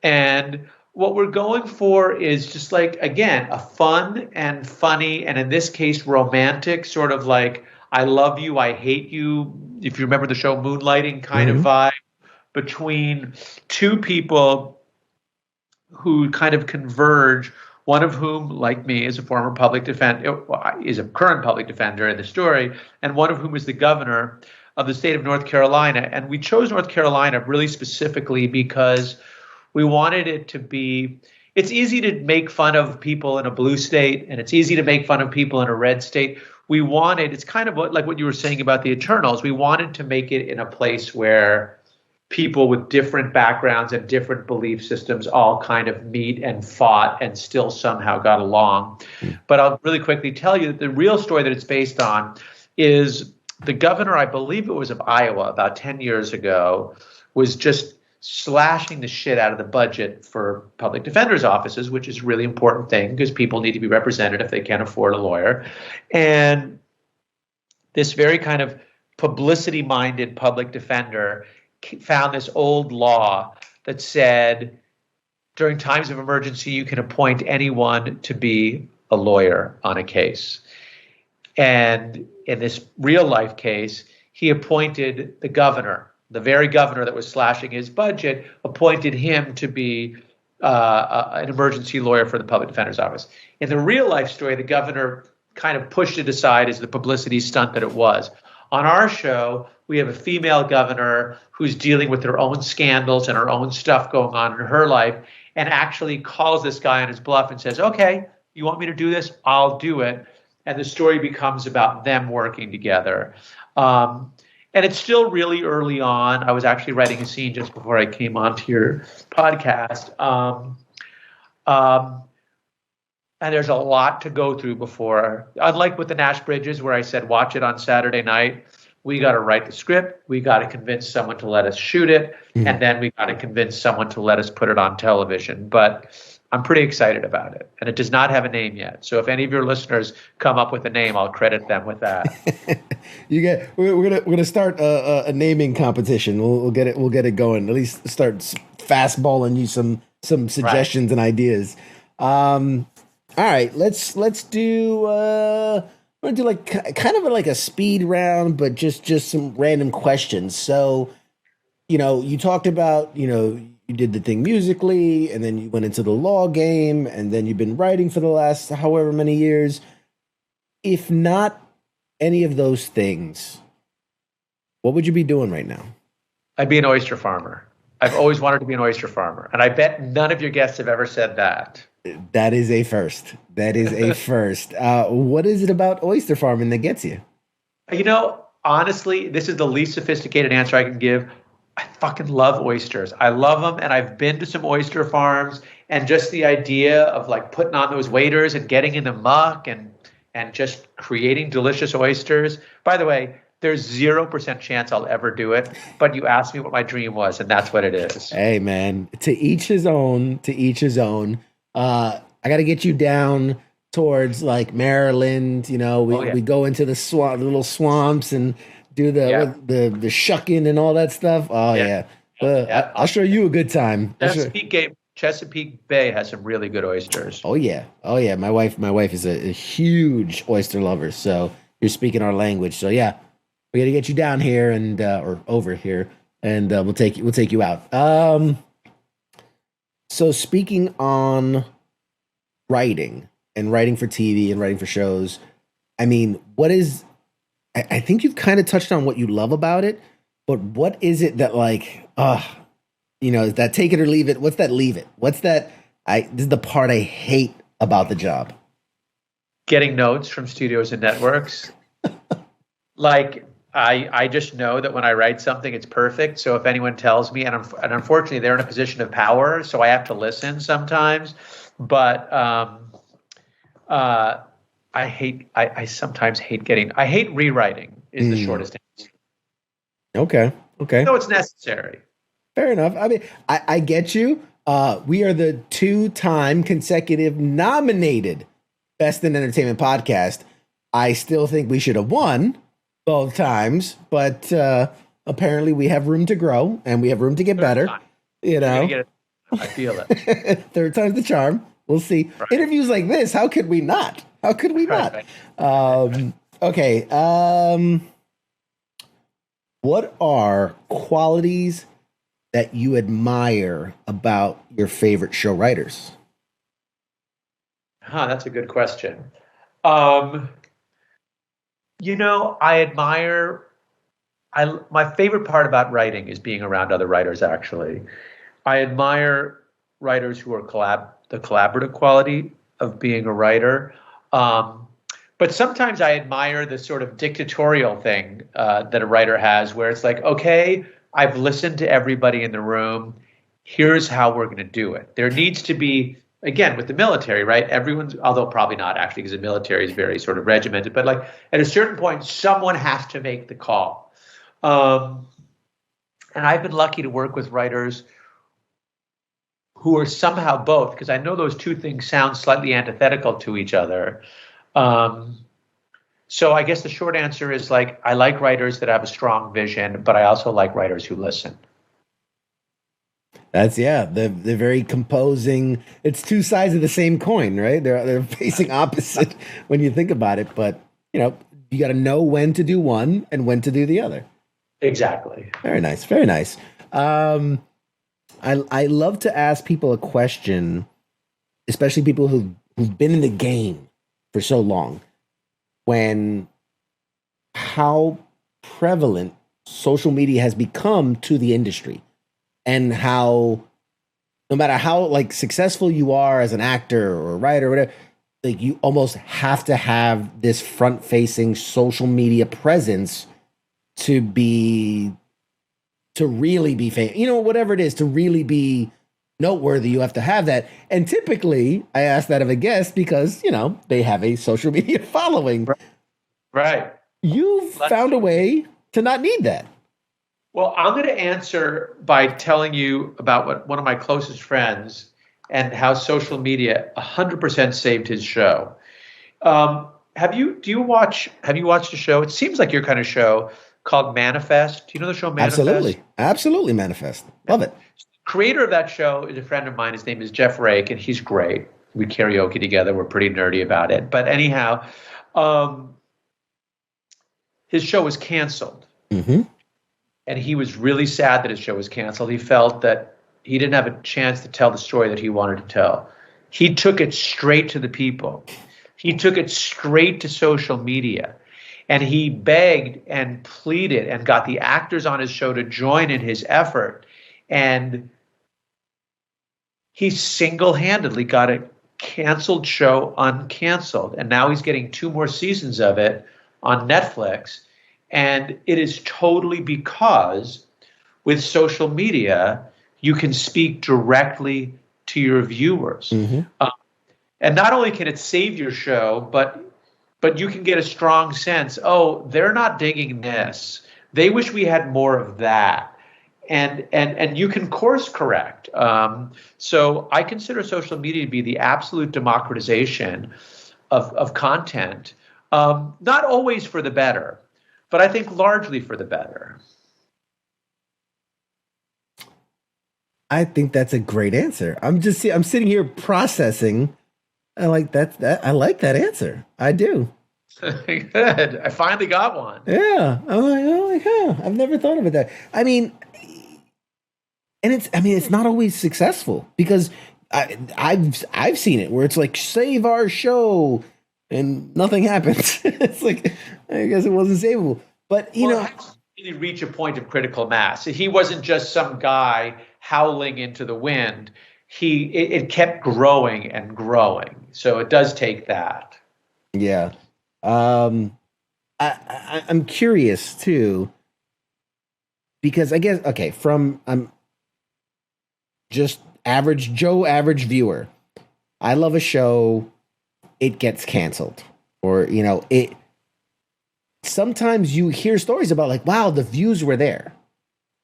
And what we're going for is just, like, again, a fun and funny, and in this case, romantic, sort of like I love you, I hate you, if you remember the show Moonlighting kind of vibe, between two people who kind of converge, one of whom, like me, is a former public defender, is a current public defender in the story, and one of whom is the governor of the state of North Carolina. And we chose North Carolina really specifically because we wanted it to be, it's easy to make fun of people in a blue state, and it's easy to make fun of people in a red state. It's kind of like what you were saying about the Eternals. We wanted to make it in a place where people with different backgrounds and different belief systems all kind of meet and fought and still somehow got along. But I'll really quickly tell you that the real story that it's based on is the governor, I believe it was of Iowa, about 10 years ago, was just slashing the shit out of the budget for public defenders' offices, which is a really important thing because people need to be represented if they can't afford a lawyer. And this very kind of publicity-minded public defender found this old law that said during times of emergency, you can appoint anyone to be a lawyer on a case. And in this real-life case, he appointed the governor. The very governor that was slashing his budget appointed him to be an emergency lawyer for the public defender's office. In the real life story, the governor kind of pushed it aside as the publicity stunt that it was. On our show, we have a female governor who's dealing with her own scandals and her own stuff going on in her life, and actually calls this guy on his bluff and says, okay, you want me to do this? I'll do it. And the story becomes about them working together. And it's still really early on. I was actually writing a scene just before I came onto your podcast. And there's a lot to go through before. Unlike with the Nash Bridges, where I said, watch it on Saturday night, we got to write the script. We got to convince someone to let us shoot it. And then we got to convince someone to let us put it on television. But I'm pretty excited about it. And it does not have a name yet. So if any of your listeners come up with a name, I'll credit them with that. We're gonna start a naming competition. We'll get it going. At least start fastballing you some suggestions and ideas. All right, let's do we're gonna do like kind of like a speed round, but just some random questions. So, you talked about, you did the thing musically, and then you went into the law game, and then you've been writing for the last however many years. If not any of those things, what would you be doing right now? I'd be an oyster farmer. I've always wanted to be an oyster farmer. And I bet none of your guests have ever said that. That is a first. That is a first. What is it about oyster farming that gets you? honestly, this is the least sophisticated answer I can give. I fucking love oysters. I love them, and I've been to some oyster farms, and just the idea of like putting on those waders and getting in the muck and just creating delicious oysters. By the way, there's 0% chance I'll ever do it, but you asked me what my dream was, and that's what it is. Hey, man, to each his own. To each his own. I got to get you down towards like Maryland. You know, we go into the little swamps and do the shucking and all that stuff. Oh yeah. I'll show you a good time. Chesapeake Bay has some really good oysters. Oh yeah. My wife is a huge oyster lover. So you're speaking our language. So yeah, we got to get you down here and or over here, and we'll take you out. So speaking on writing and writing for TV and writing for shows, I mean, I think you've kind of touched on what you love about it, but what is it that like, is that take it or leave it? What's that leave it? What's that? This is the part I hate about the job. Getting notes from studios and networks. Like, I just know that when I write something, it's perfect. So if anyone tells me, and unfortunately they're in a position of power, so I have to listen sometimes. But I sometimes hate rewriting is the shortest answer. Okay. No, it's necessary. Fair enough. I mean, I get you. We are the 2-time consecutive nominated Best in Entertainment podcast. I still think we should have won both times, but apparently we have room to grow and we have room to get better. You know, I feel it. Third time's the charm. We'll see. Right. Interviews like this, how could we not? Right. Okay. What are qualities that you admire about your favorite show writers? That's a good question. My favorite part about writing is being around other writers, actually. I admire writers who are the collaborative quality of being a writer. But sometimes I admire the sort of dictatorial thing that a writer has, where it's like, okay, I've listened to everybody in the room. Here's how we're going to do it. There needs to be, again, with the military, right? Although probably not actually, because the military is very sort of regimented, but like at a certain point, someone has to make the call. And I've been lucky to work with writers who are somehow both, because I know those two things sound slightly antithetical to each other. So I guess the short answer is like, I like writers that have a strong vision, but I also like writers who listen. They're very composing. It's two sides of the same coin, right? They're facing opposite when you think about it, but you got to know when to do one and when to do the other. Exactly. Very nice. Very nice. I love to ask people a question, especially people who've been in the game for so long, how prevalent social media has become to the industry, and how no matter how like successful you are as an actor or a writer or whatever, like you almost have to have this front-facing social media presence to really be famous, whatever it is, to really be noteworthy. You have to have that. And typically I ask that of a guest because, they have a social media following. Right. You've found a way to not need that. Well, I'm going to answer by telling you about what one of my closest friends and how social media 100% saved his show. Have you watched a show? It seems like your kind of show, called Manifest. Do you know the show Manifest? Absolutely Manifest. Love it. Creator of that show is a friend of mine. His name is Jeff Rake, and he's great. We karaoke together. We're pretty nerdy about it. But anyhow, his show was canceled. Mm-hmm. And he was really sad that his show was canceled. He felt that he didn't have a chance to tell the story that he wanted to tell. He took it straight to the people. He took it straight to social media. And he begged and pleaded and got the actors on his show to join in his effort. And he single-handedly got a canceled show uncanceled. And now he's getting 2 more seasons of it on Netflix. And it is totally because with social media, you can speak directly to your viewers. Mm-hmm. And not only can it save your show, but you can get a strong sense, oh, they're not digging this. They wish we had more of that. And you can course correct. So I consider social media to be the absolute democratization of content, not always for the better, but I think largely for the better. I think that's a great answer. I'm sitting here processing. I like that. I like that answer. I do. Good. I finally got one. Yeah. I'm like, huh. I've never thought of it that. I mean, and it's not always successful because I've seen it where it's like save our show and nothing happens. It's like I guess it wasn't savable. But you know, really reach a point of critical mass. He wasn't just some guy howling into the wind. It kept growing and growing. So it does take that. Yeah. I'm curious too, because I guess I'm just average Joe, average viewer. I love a show, it gets canceled, or it. Sometimes you hear stories about like, wow, the views were there.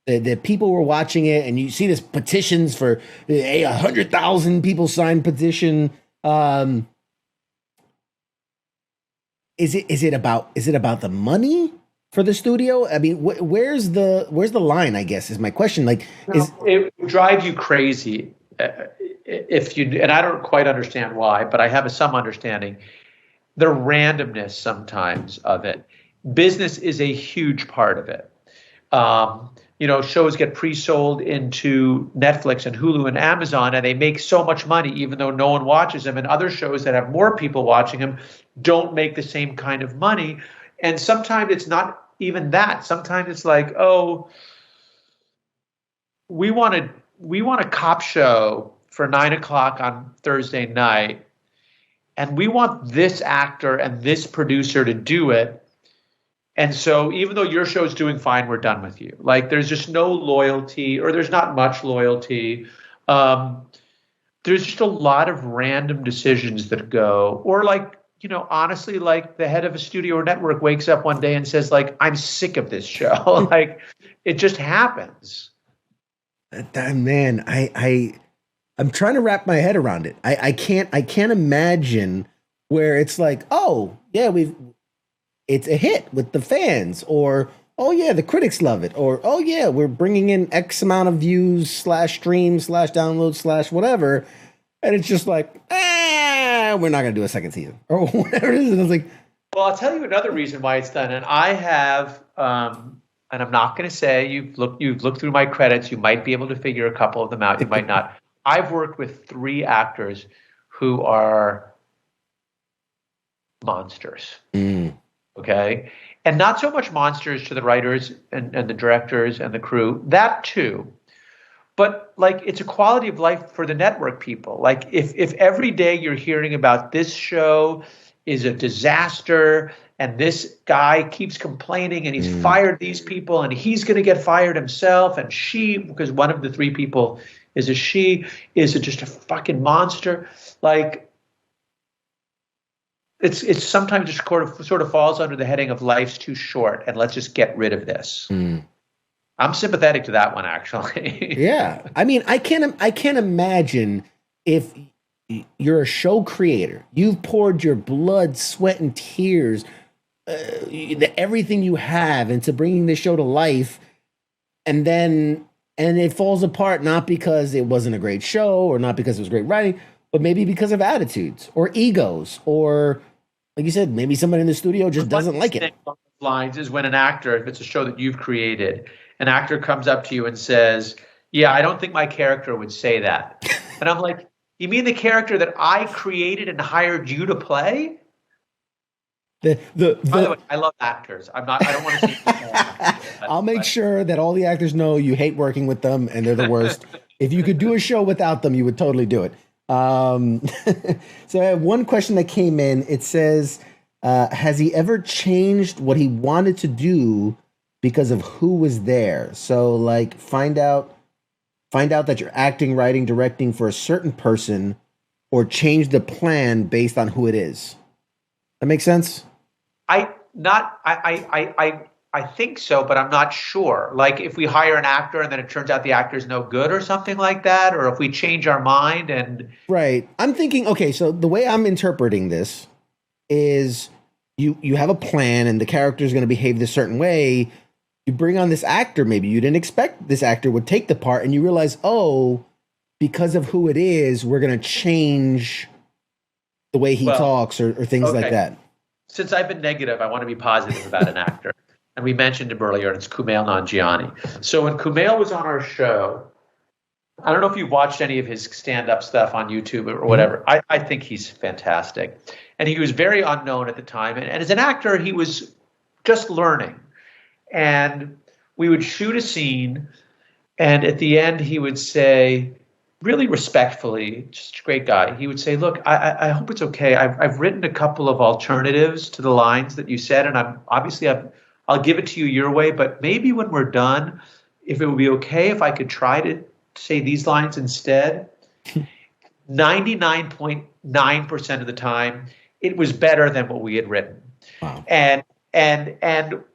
The people were watching it, and you see this petitions for 100,000 people signed petition. Is it about the money for the studio? I mean, where's the line? I guess is my question. Like, it would drive you crazy if you, and I don't quite understand why, but I have some understanding. The randomness sometimes of it. Business is a huge part of it. Shows get pre-sold into Netflix and Hulu and Amazon, and they make so much money even though no one watches them. And other shows that have more people watching them don't make the same kind of money. And sometimes it's not even that. Sometimes it's like, oh, we want a cop show for 9:00 on Thursday night, and we want this actor and this producer to do it. And so even though your show's doing fine, we're done with you. Like there's just no loyalty, or there's not much loyalty. There's just a lot of random decisions that go, or like, honestly, like the head of a studio or network wakes up one day and says like, I'm sick of this show. Like it just happens. Man, I'm trying to wrap my head around it. I can't imagine where it's like, oh yeah, it's a hit with the fans, or oh yeah, the critics love it, or oh yeah, we're bringing in X amount of views / streams / downloads / whatever, and it's just like, we're not gonna do a second season or whatever it is. And it's like, well, I'll tell you another reason why it's done, and I have, and I'm not going to say you've looked through my credits. You might be able to figure a couple of them out. You might not. I've worked with 3 actors who are monsters. Okay. And not so much monsters to the writers and the directors and the crew, that too. But like, it's a quality of life for the network people. Like if every day you're hearing about this show is a disaster and this guy keeps complaining and he's fired these people and he's going to get fired himself, and she, because one of the 3 people is a she, is just a fucking monster. Like, it's sometimes just sort of falls under the heading of life's too short and let's just get rid of this. I'm sympathetic to that one, actually. Yeah. I mean, I can't imagine if you're a show creator, you've poured your blood, sweat, and tears, everything you have into bringing this show to life, and it falls apart, not because it wasn't a great show or not because it was great writing, but maybe because of attitudes or egos, or like you said, maybe somebody in the studio just doesn't like it. Lines is when an actor, if it's a show that you've created, an actor comes up to you and says, yeah, I don't think my character would say that. And I'm like, you mean the character that I created and hired you to play? By the way, I love actors. I don't want to see I'll make sure that all the actors know you hate working with them and they're the worst. If you could do a show without them, you would totally do it. So I have one question that came in. It says, Has he ever changed what he wanted to do because of who was there? So like find out that you're acting, writing, directing for a certain person, or change the plan based on who it is. That makes sense? I not I think so, but I'm not sure. Like if we hire an actor and then it turns out the actor's no good or something like that, or if we change our mind and Right. I'm thinking, okay, so the way I'm interpreting this is you have a plan and the character is going to behave this certain way. You bring on this actor, maybe you didn't expect this actor would take the part, and you realize, oh, because of who it is, we're going to change the way he well, talks or things like okay. that. Since I've been negative, I want to be positive about an actor. And we mentioned him earlier, and it's Kumail Nanjiani. So when Kumail was on our show, I don't know if you've watched any of his stand-up stuff on YouTube or whatever. I think he's fantastic. And he was very unknown at the time. And as an actor, he was just learning. And we would shoot a scene, and at the end, he would say, really respectfully, just a great guy, he would say, look, I hope it's okay. I've written a couple of alternatives to the lines that you said, and I'll give it to you your way, but maybe when we're done, if it would be okay if I could try to say these lines instead. 99.9% of the time, it was better than what we had written. Wow. And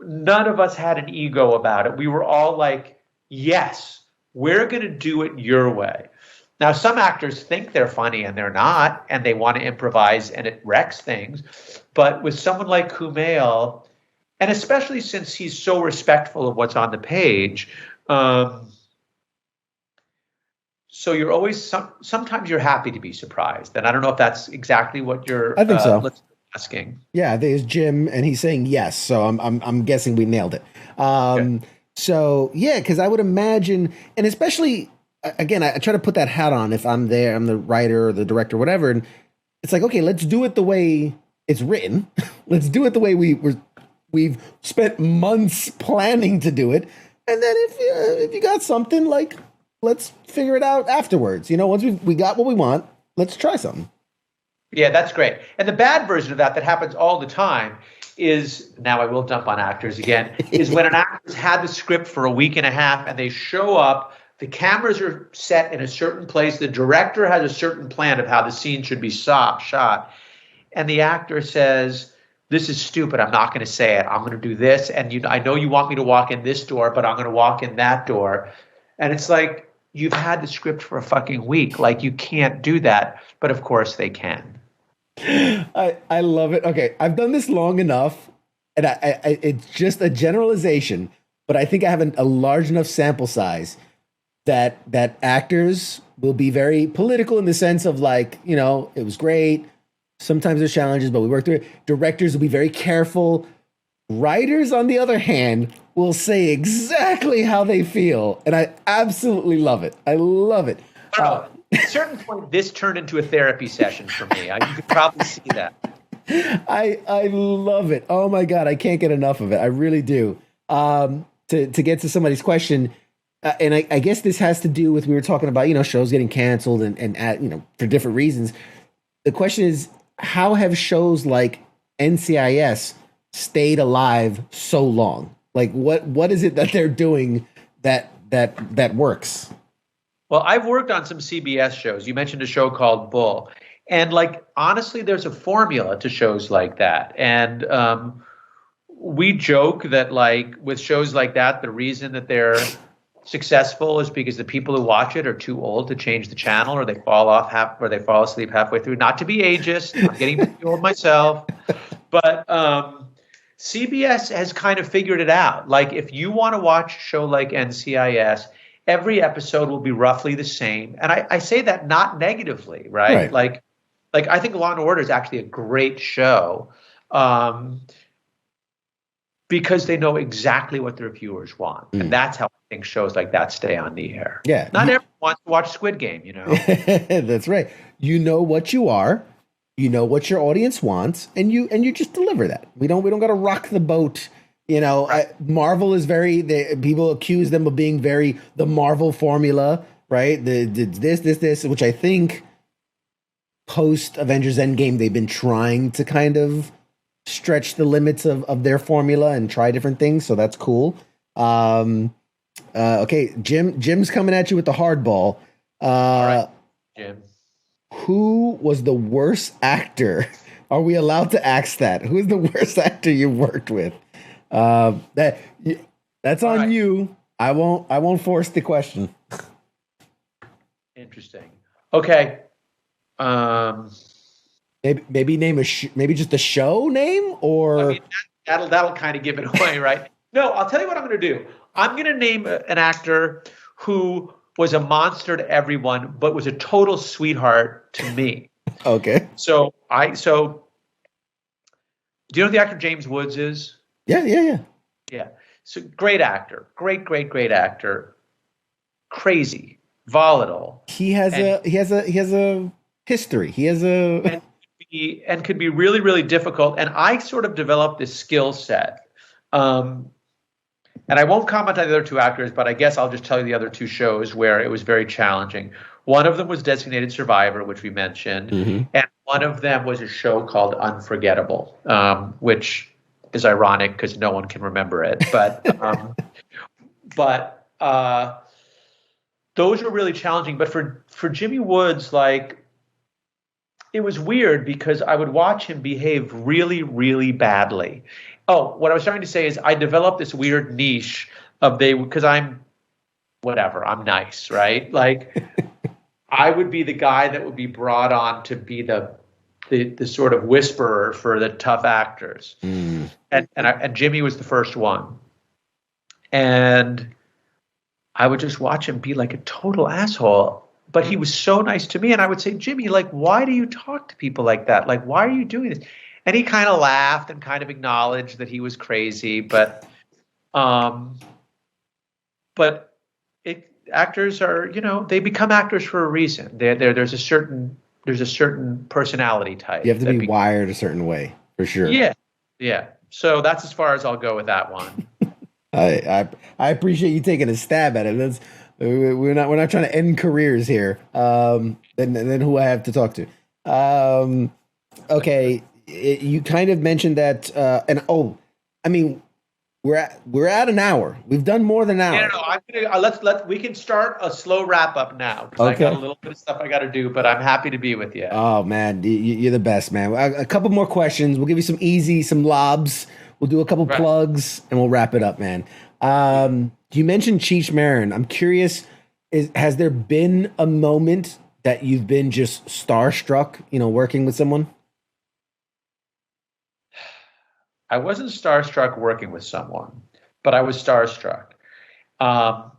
none of us had an ego about it. We were all like, yes, we're going to do it your way. Now, some actors think they're funny and they're not, and they want to improvise and it wrecks things. But with someone like Kumail, and especially since he's so respectful of what's on the page, so you're always sometimes you're happy to be surprised. And I don't know if that's exactly what you're I think so. asking. Yeah, I think it's Jim, and he's saying yes. So I'm guessing we nailed it. Okay. So yeah, because I would imagine, and especially again, I try to put that hat on if I'm there, I'm the writer or the director, whatever, and it's like, okay, let's do it the way it's written. Let's do it the way we've spent months planning to do it, and then if you got something, like, let's figure it out afterwards. Once we got what we want, let's try something. Yeah, that's great. And the bad version of that happens all the time is, now I will dump on actors again, is when an actor's had the script for a week and a half and they show up, the cameras are set in a certain place, the director has a certain plan of how the scene should be shot, and the actor says, this is stupid, I'm not going to say it, I'm going to do this, and I know you want me to walk in this door, but I'm going to walk in that door. And it's like, you've had the script for a fucking week. Like, you can't do that. But of course they can. I love it. Okay, I've done this long enough, and I it's just a generalization, but I think I have a large enough sample size that actors will be very political in the sense of, like, it was great. Sometimes there's challenges, but we worked through it. Directors will be very careful. Writers, on the other hand, will say exactly how they feel, and I absolutely love it. I love it. At a certain point, this turned into a therapy session for me. You could probably see that. I love it. Oh my God, I can't get enough of it. I really do. To get to somebody's question, and I guess this has to do with, we were talking about, shows getting canceled and for different reasons. The question is, how have shows like NCIS stayed alive so long? Like, what is it that they're doing that works? Well, I've worked on some CBS shows. You mentioned a show called Bull. And, like, honestly, there's a formula to shows like that. And we joke that, like, with shows like that, the reason that they're successful is because the people who watch it are too old to change the channel, or they fall asleep halfway through. Not to be ageist, I'm getting too old myself. But CBS has kind of figured it out. Like, if you want to watch a show like NCIS, every episode will be roughly the same. And I say that not negatively, right? Like I think Law & Order is actually a great show because they know exactly what their viewers want. And that's how I think shows like that stay on the air. Yeah. Not everyone wants to watch Squid Game, That's right. You know what you are. You know what your audience wants, and you just deliver that. We don't got to rock the boat. Marvel is people accuse them of being very the Marvel formula, right? This, which I think post Avengers Endgame they've been trying to kind of stretch the limits of their formula and try different things. So that's cool. Okay, Jim's coming at you with the hardball. All right, Jim. Who was the worst actor? Are we allowed to ask that? Who's the worst actor you worked with? That's on right. You. I won't force the question. Interesting. Okay. Maybe name maybe just the show name, or I mean, that'll kind of give it away, right? No, I'll tell you what I'm going to do. I'm going to name an actor who was a monster to everyone, but was a total sweetheart to me. Okay. So do you know who the actor James Woods is? Yeah. So great actor, great actor. Crazy, volatile. He has a history. He has a and could be really, really difficult. And I sort of developed this skill set. And I won't comment on the other two actors, but I guess I'll just tell you the other two shows where it was very challenging. One of them was Designated Survivor, which we mentioned. Mm-hmm. And one of them was a show called Unforgettable, which is ironic because no one can remember it. But those were really challenging. But for Jimmy Woods, like, it was weird because I would watch him behave really, really badly. Oh, what I was trying to say is I developed this weird niche because I'm nice, right? Like, I would be the guy that would be brought on to be the sort of whisperer for the tough actors. Mm. And Jimmy was the first one. And I would just watch him be like a total asshole. But he was so nice to me. And I would say, Jimmy, like, why do you talk to people like that? Like, why are you doing this? And he kind of laughed and kind of acknowledged that he was crazy. But actors are, they become actors for a reason. There's a certain personality type. You have to be wired a certain way, for sure. Yeah. So that's as far as I'll go with that one. I appreciate you taking a stab at it. We're not trying to end careers here. Then who I have to talk to. Okay, you kind of mentioned that, we're at an hour. We've done more than an hour. We can start a slow wrap up now. Okay. I got a little bit of stuff I got to do, but I'm happy to be with you. Oh man, you're the best, man. A couple more questions. We'll give you some lobs. We'll do a couple plugs and we'll wrap it up, man. You mentioned Cheech Marin. I'm curious, has there been a moment that you've been just starstruck, working with someone? I wasn't starstruck working with someone, but I was starstruck.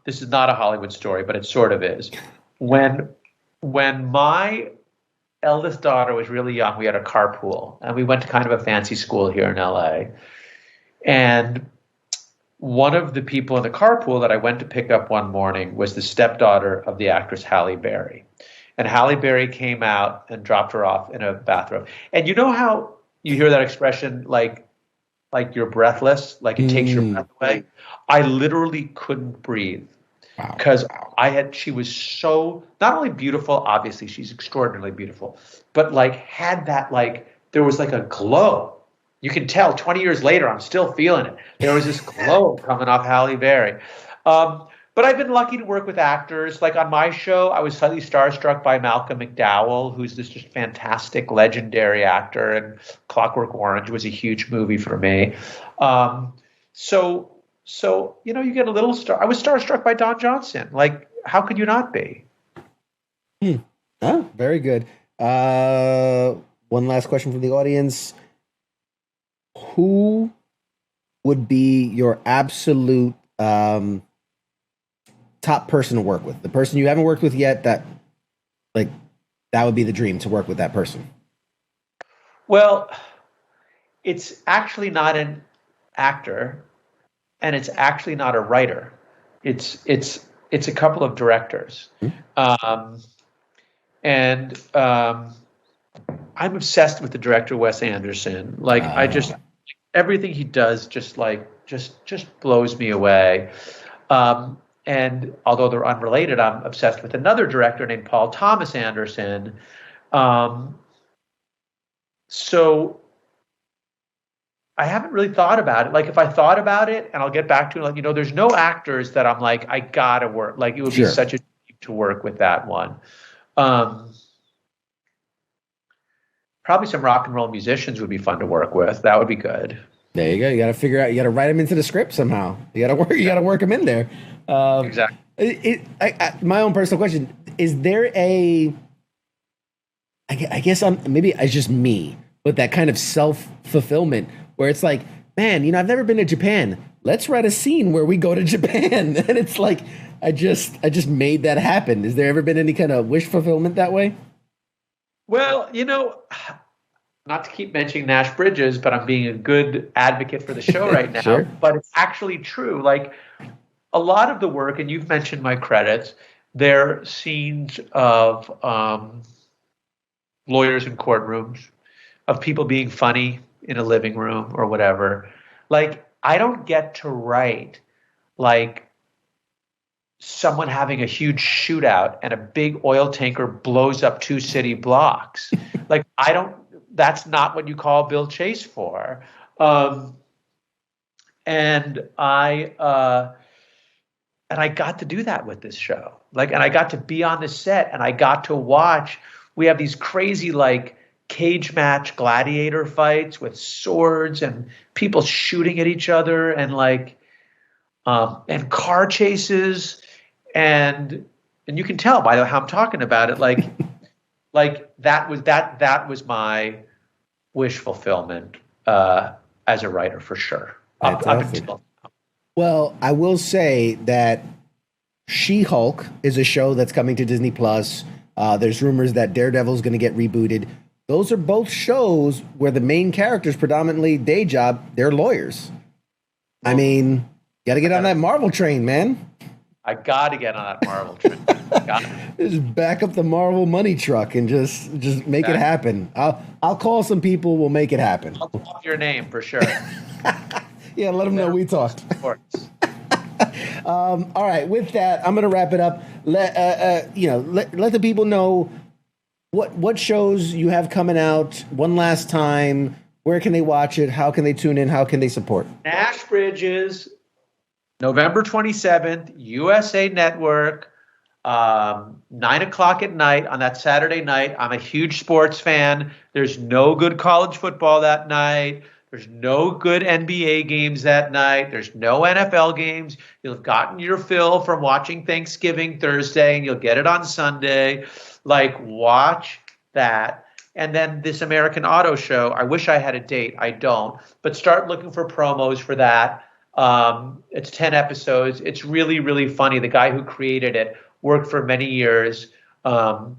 This is not a Hollywood story, but it sort of is. When my eldest daughter was really young, we had a carpool, and we went to kind of a fancy school here in LA. And one of the people in the carpool that I went to pick up one morning was the stepdaughter of the actress Halle Berry. And Halle Berry came out and dropped her off in a bathrobe. And you know how you hear that expression, like you're breathless, like it takes your breath away? I literally couldn't breathe because she was so not only beautiful, obviously she's extraordinarily beautiful, but like had that, like, there was like a glow. You can tell 20 years later, I'm still feeling it. There was this glow coming off Halle Berry. But I've been lucky to work with actors. Like on my show, I was slightly starstruck by Malcolm McDowell, who's this just fantastic, legendary actor. And Clockwork Orange was a huge movie for me. So you get a little star. I was starstruck by Don Johnson. Like, how could you not be? Oh, very good. One last question from the audience. Who would be your absolute top person to work with? The person you haven't worked with yet, that would be the dream, to work with that person. Well, it's actually not an actor, and it's actually not a writer. It's a couple of directors. I'm obsessed with the director Wes Anderson. Like, everything he does just blows me away. And although they're unrelated, I'm obsessed with another director named Paul Thomas Anderson. So I haven't really thought about it. Like if I thought about it, and I'll get back to it, like, there's no actors that I'm like, I gotta work. Like it would be such a treat to work with that one. Probably some rock and roll musicians would be fun to work with. That would be good. There you go. You got to figure out. You got to write them into the script somehow. You got to work. You got to work them in there. Exactly. My own personal question: is there a? I guess maybe it's just me, but that kind of self-fulfillment where it's like, man, I've never been to Japan. Let's write a scene where we go to Japan, and it's like I just made that happen. Has there ever been any kind of wish fulfillment that way? Well, not to keep mentioning Nash Bridges, but I'm being a good advocate for the show right now. Sure. But it's actually true. Like a lot of the work, and you've mentioned my credits, they're scenes of lawyers in courtrooms, of people being funny in a living room or whatever. Like I don't get to write like someone having a huge shootout and a big oil tanker blows up 2 city blocks. Like that's not what you call Bill Chase for. And I got to do that with this show. Like, and I got to be on the set and I got to watch, we have these crazy like cage match gladiator fights with swords and people shooting at each other and like, and car chases. And you can tell by how I'm talking about it, like that was my wish fulfillment as a writer for sure. Up until now. Well, I will say that She-Hulk is a show that's coming to Disney Plus. There's rumors that Daredevil is going to get rebooted. Those are both shows where the main characters, predominantly day job, they're lawyers. I mean, got to get on that Marvel train, man. I got to get on that Marvel train. Just back up the Marvel money truck and just make it happen. I'll call some people. We'll make it happen. I'll talk your name for sure. Yeah, let them know we talked. All right, with that, I'm gonna wrap it up. Let the people know what shows you have coming out one last time. Where can they watch it? How can they tune in? How can they support? Nash Bridges, November 27th, USA Network, 9:00 at night on that Saturday night. I'm a huge sports fan. There's no good college football that night. There's no good NBA games that night. There's no NFL games. You'll have gotten your fill from watching Thanksgiving Thursday, and you'll get it on Sunday. Like, watch that. And then this American Auto Show, I wish I had a date. I don't. But start looking for promos for that. It's 10 episodes. It's really, really funny. The guy who created it worked for many years on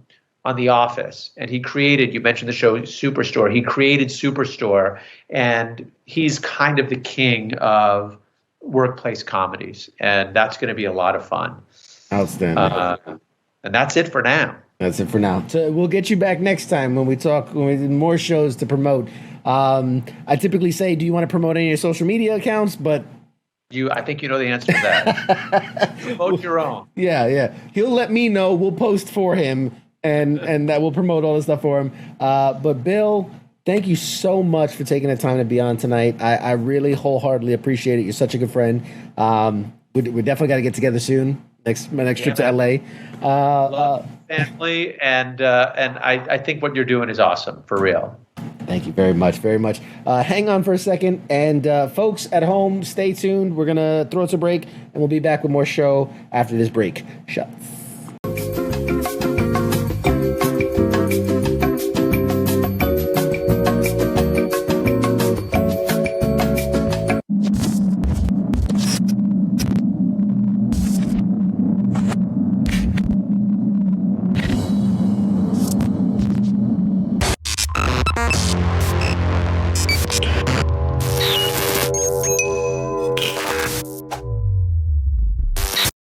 The Office. And he created, you mentioned the show Superstore. He created Superstore. And he's kind of the king of workplace comedies. And that's going to be a lot of fun. Outstanding. And that's it for now. That's it for now. So we'll get you back next time when we talk, when we do more shows to promote. I typically say, do you want to promote any of your social media accounts? But I think you know the answer to that. Promote your own. Yeah. He'll let me know. We'll post for him, and that will promote all the stuff for him. But Bill, thank you so much for taking the time to be on tonight. I really wholeheartedly appreciate it. You're such a good friend. We definitely got to get together soon. My next trip to LA. Love family, and I think what you're doing is awesome, for real. Thank you very much, very much. Hang on for a second, and folks at home, stay tuned. We're gonna throw us a break, and we'll be back with more show after this break. Shut.